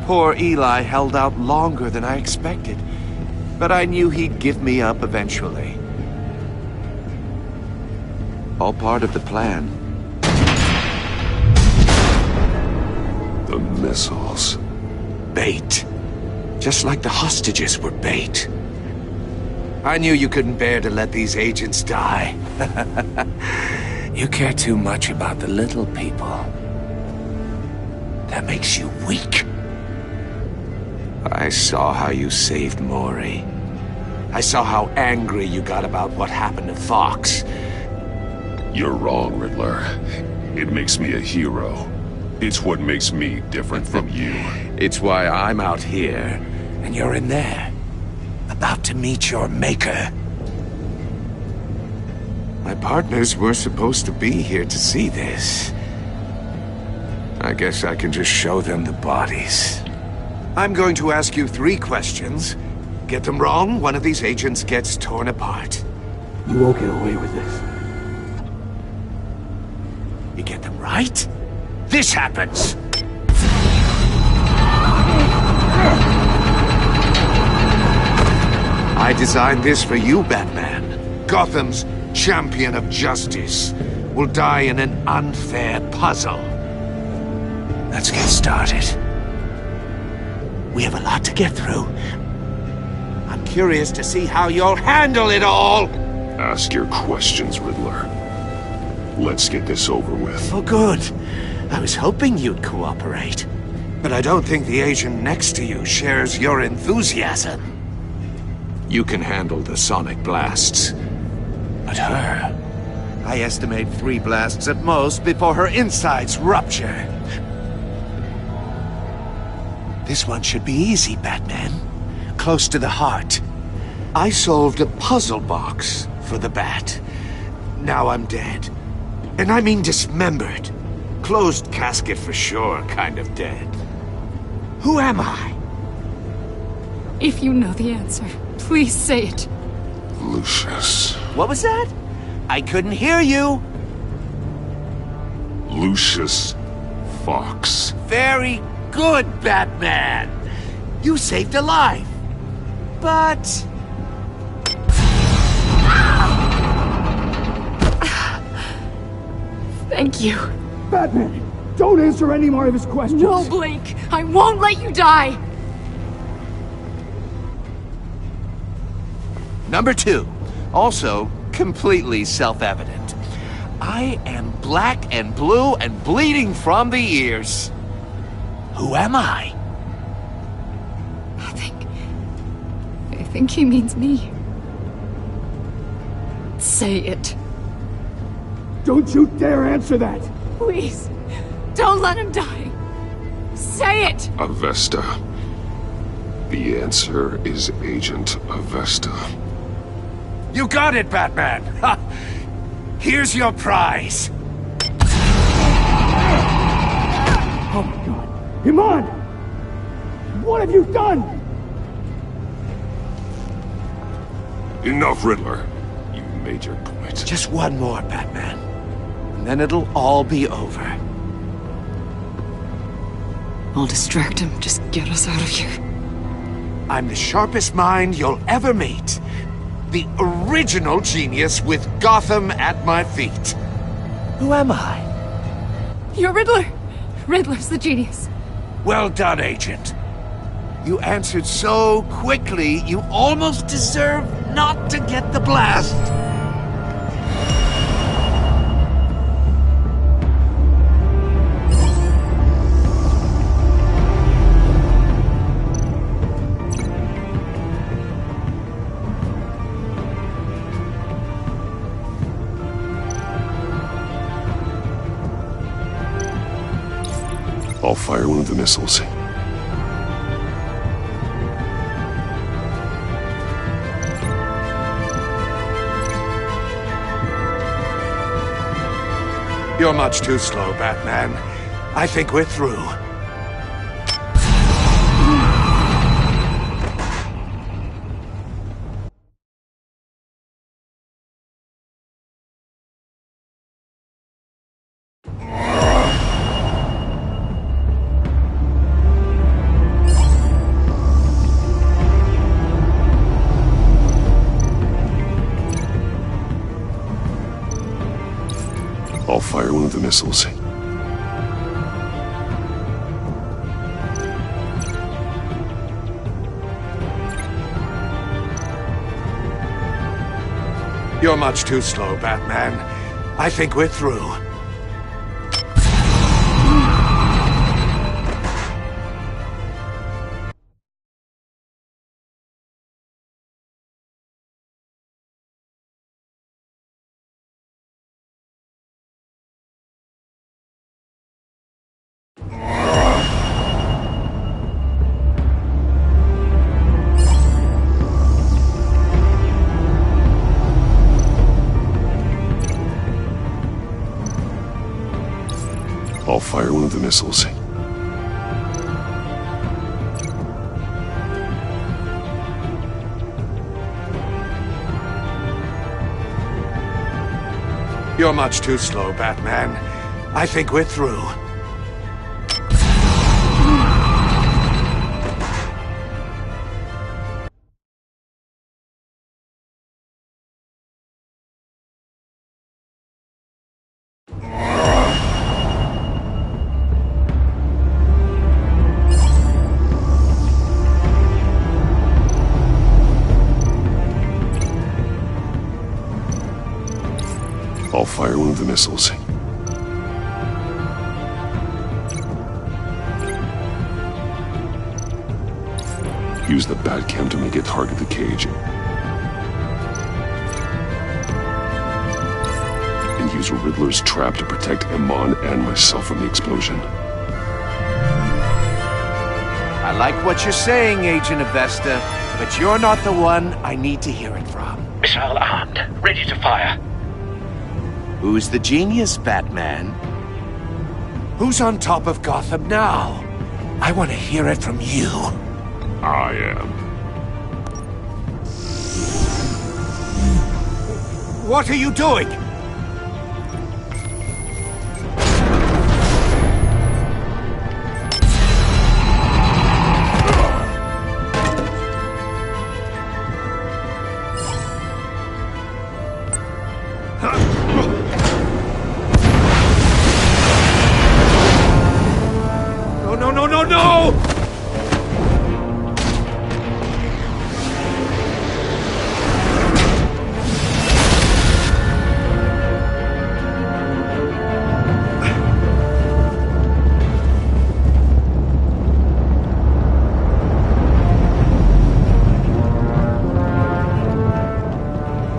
Poor Eli held out longer than I expected, but I knew he'd give me up eventually. All part of the plan. The missiles. Bait. Just like the hostages were bait. I knew you couldn't bear to let these agents die. You care too much about the little people. That makes you weak. I saw how you saved Maury. I saw how angry you got about what happened to Fox. You're wrong, Riddler. It makes me a hero. It's what makes me different from you. It's why I'm out here, and you're in there. About to meet your maker. My partners were supposed to be here to see this. I guess I can just show them the bodies. I'm going to ask you 3 questions. Get them wrong, one of these agents gets torn apart. You won't get away with this. You get them right, this happens! I designed this for you, Batman. Gotham's champion of justice will die in an unfair puzzle. Let's get started. We have a lot to get through. I'm curious to see how you'll handle it all! Ask your questions, Riddler. Let's get this over with. Oh, good. I was hoping you'd cooperate. But I don't think the agent next to you shares your enthusiasm. You can handle the sonic blasts. But her... I estimate 3 blasts at most before her insides rupture. This one should be easy, Batman. Close to the heart. I solved a puzzle box for the Bat. Now I'm dead. And I mean dismembered. Closed casket for sure, kind of dead. Who am I? If you know the answer, please say it. Lucius. What was that? I couldn't hear you. Lucius Fox. Very good, Batman. You saved a life. But... Thank you. Batman, don't answer any more of his questions. No, Blake. I won't let you die. Number 2. Also, completely self-evident. I am black and blue and bleeding from the ears. Who am I? I think he means me. Say it. Don't you dare answer that! Please, don't let him die. Say it! Avesta. The answer is Agent Avesta. You got it, Batman! Ha! Here's your prize! Oh my god! Iman! What have you done? Enough, Riddler. You made your point. Just one more, Batman. And then it'll all be over. I'll distract him. Just get us out of here. I'm the sharpest mind you'll ever meet. The original genius with Gotham at my feet. Who am I? You're Riddler. Riddler's the genius. Well done, Agent. You answered so quickly, you almost deserve not to get the blast. I'll fire one of the missiles. You're much too slow, Batman. I think we're through. I'll fire one of the missiles. You're much too slow, Batman. I think we're through. fire one of the missiles. You're much too slow, Batman. I think we're through. I'll fire one of the missiles. Use the Batcam to make it target the cage. And use Riddler's trap to protect Iman and myself from the explosion. I like what you're saying, Agent Avesta, but you're not the one I need to hear it from. Missile armed, ready to fire. Who's the genius, Batman? Who's on top of Gotham now? I want to hear it from you. I am. What are you doing? No!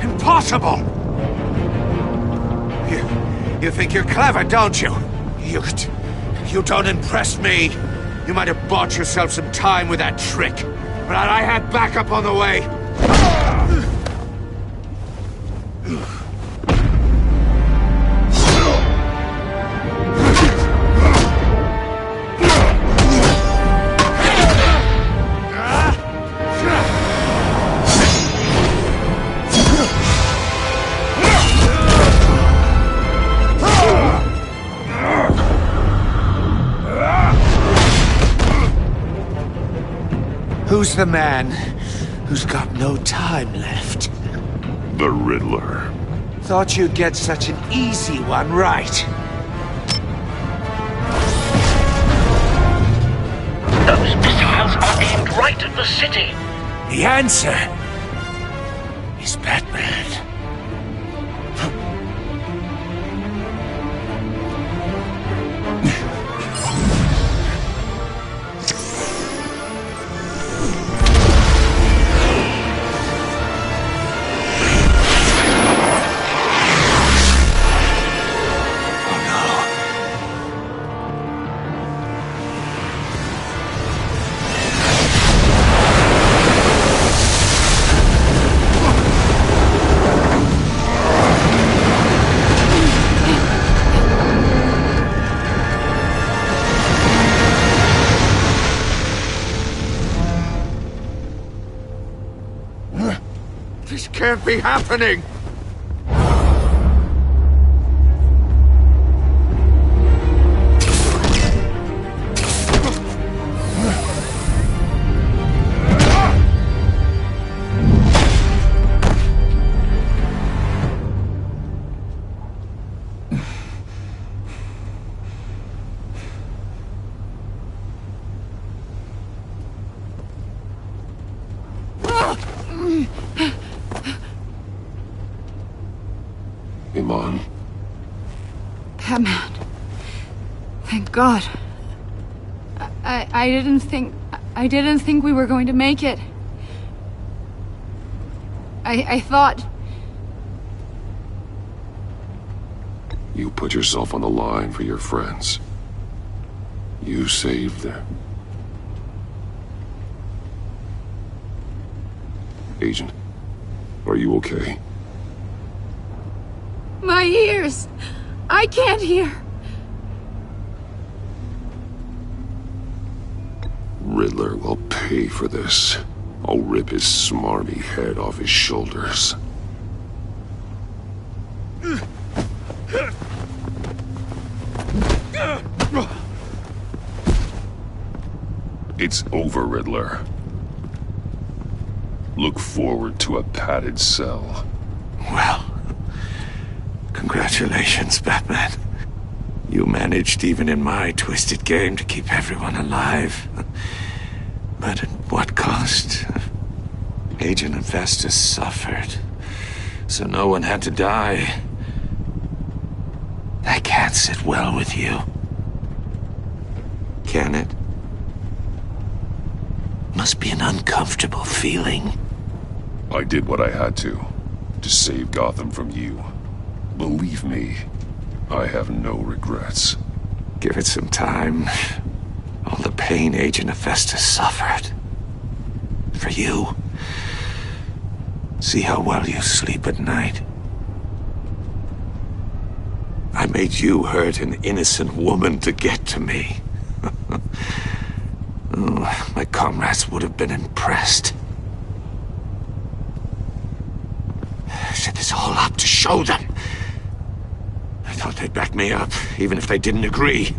Impossible! You think you're clever, don't you? You don't impress me. You might have bought yourself some time with that trick, but I had backup on the way. Who's the man who's got no time left? The Riddler. Thought you'd get such an easy one right. Those missiles are aimed right at the city. The answer is Batman. This can't be happening! Iman. Batman. Thank God. I didn't think we were going to make it. I thought... You put yourself on the line for your friends. You saved them. Agent, are you okay? My ears! I can't hear! Riddler will pay for this. I'll rip his smarmy head off his shoulders. It's over, Riddler. Look forward to a padded cell. Well, congratulations, Batman. You managed, even in my twisted game, to keep everyone alive. But at what cost? Agent Avesta suffered, so no one had to die. That can't sit well with you. Can it? Must be an uncomfortable feeling. I did what I had to save Gotham from you. Believe me, I have no regrets. Give it some time. All the pain Agent Avesta suffered. For you. See how well you sleep at night. I made you hurt an innocent woman to get to me. Oh, my comrades would have been impressed. I set this all up to show them. I thought they'd back me up, even if they didn't agree.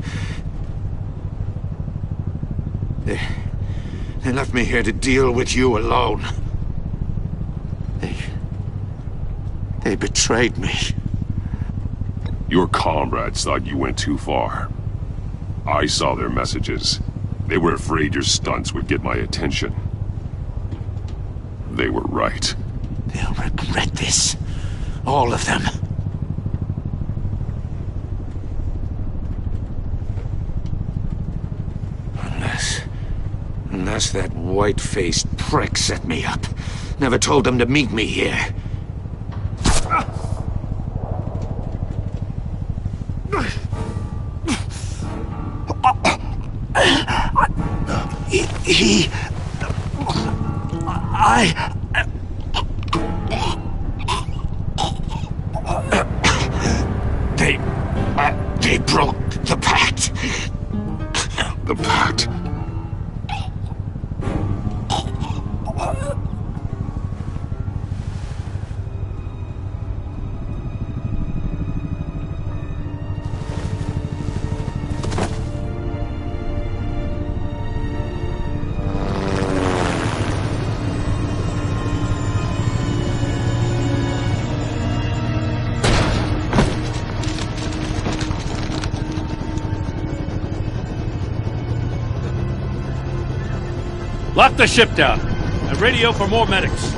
They left me here to deal with you alone. They betrayed me. Your comrades thought you went too far. I saw their messages. They were afraid your stunts would get my attention. They were right. They'll regret this. All of them. Unless that white-faced prick set me up. Never told them to meet me here. They broke the pact. The pact? Lock the ship down and radio for more medics.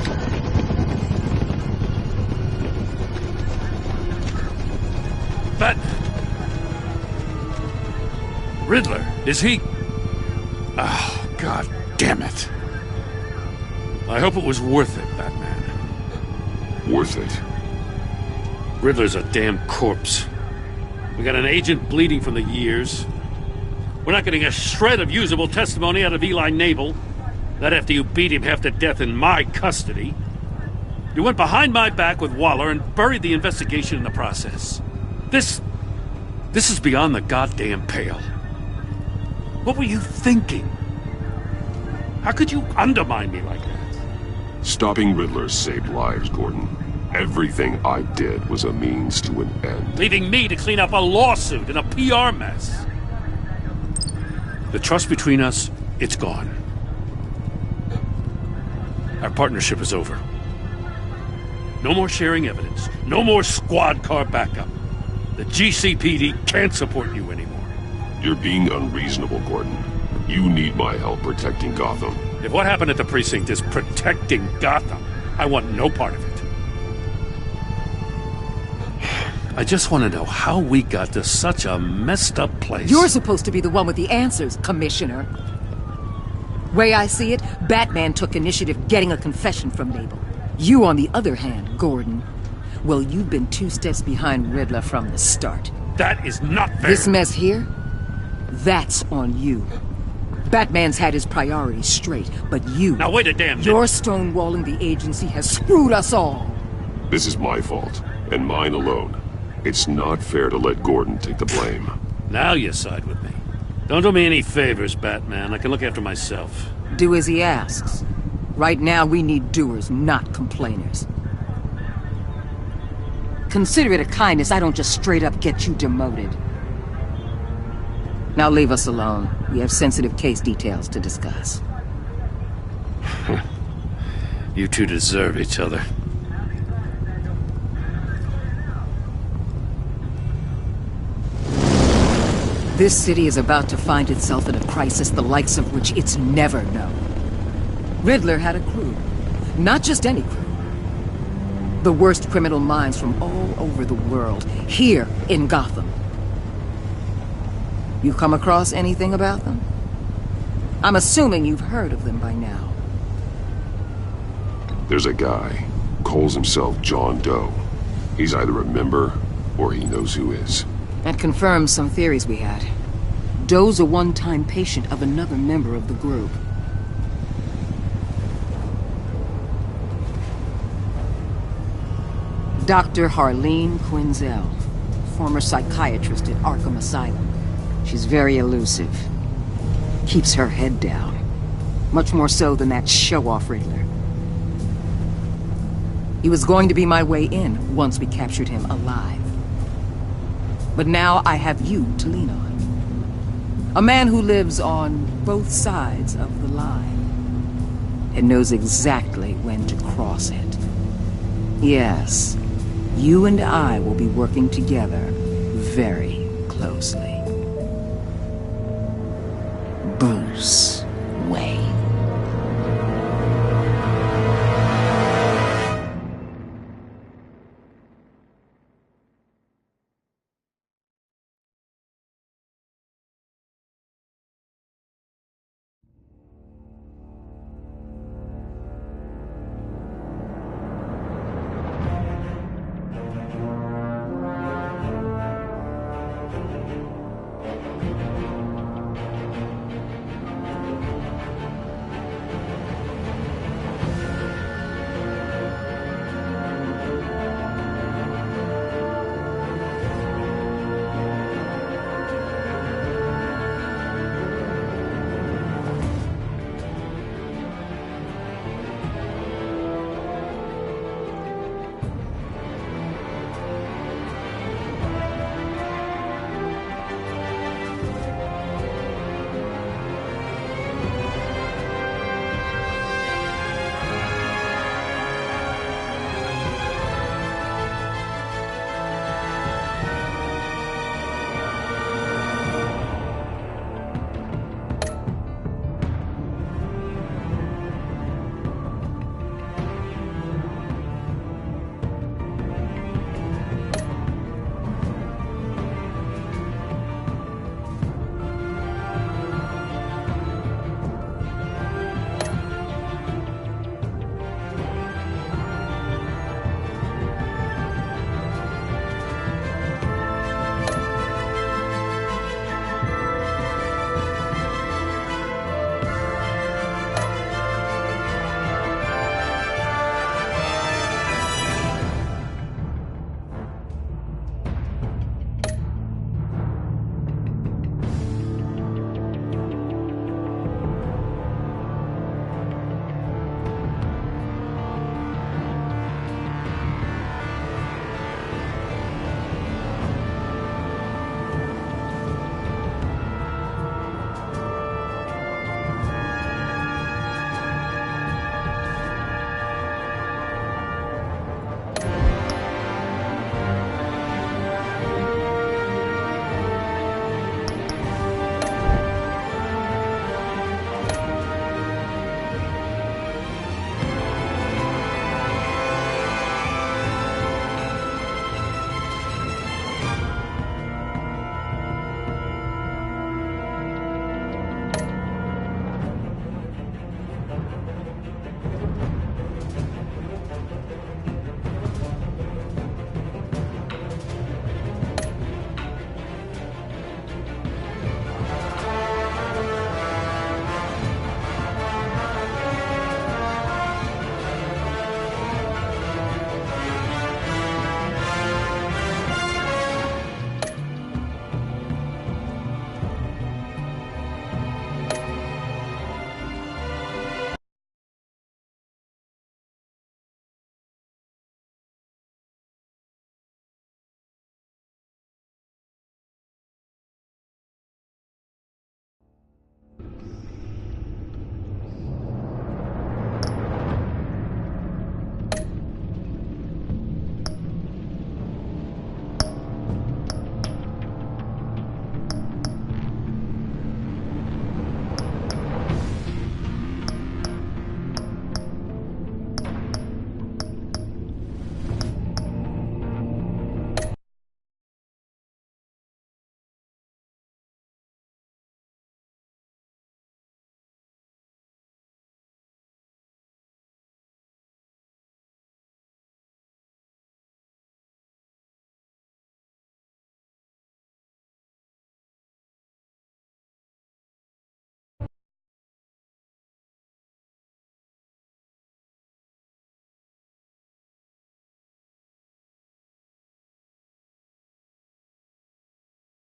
But Riddler, is he? Oh, God damn it. I hope it was worth it, Batman. Worth it? Riddler's a damn corpse. We got an agent bleeding from the years. We're not getting a shred of usable testimony out of Eli Nabel. That after you beat him half to death in my custody. You went behind my back with Waller and buried the investigation in the process. This is beyond the goddamn pale. What were you thinking? How could you undermine me like that? Stopping Riddler saved lives, Gordon. Everything I did was a means to an end. Leaving me to clean up a lawsuit and a PR mess. The trust between us, it's gone. Our partnership is over. No more sharing evidence. No more squad car backup. The GCPD can't support you anymore. You're being unreasonable, Gordon. You need my help protecting Gotham. If what happened at the precinct is protecting Gotham, I want no part of it. I just want to know how we got to such a messed up place. You're supposed to be the one with the answers, Commissioner. Way I see it, Batman took initiative getting a confession from Nabel. You, on the other hand, Gordon, well, you've been 2 steps behind Riddler from the start. That is not fair. This mess here, that's on you. Batman's had his priorities straight, but you... Now wait a damn minute. Your stonewalling the agency has screwed us all. This is my fault, and mine alone. It's not fair to let Gordon take the blame. Now you side with me. Don't do me any favors, Batman. I can look after myself. Do as he asks. Right now, we need doers, not complainers. Consider it a kindness I don't just straight up get you demoted. Now leave us alone. We have sensitive case details to discuss. You two deserve each other. This city is about to find itself in a crisis the likes of which it's never known. Riddler had a crew. Not just any crew. The worst criminal minds from all over the world, here in Gotham. You come across anything about them? I'm assuming you've heard of them by now. There's a guy, calls himself John Doe. He's either a member, or he knows who is. That confirms some theories we had. Doe's a one-time patient of another member of the group. Dr. Harleen Quinzel, former psychiatrist at Arkham Asylum. She's very elusive. Keeps her head down. Much more so than that show-off Riddler. He was going to be my way in once we captured him alive. But now I have you to lean on. A man who lives on both sides of the line and knows exactly when to cross it. Yes, you and I will be working together very closely. Bruce.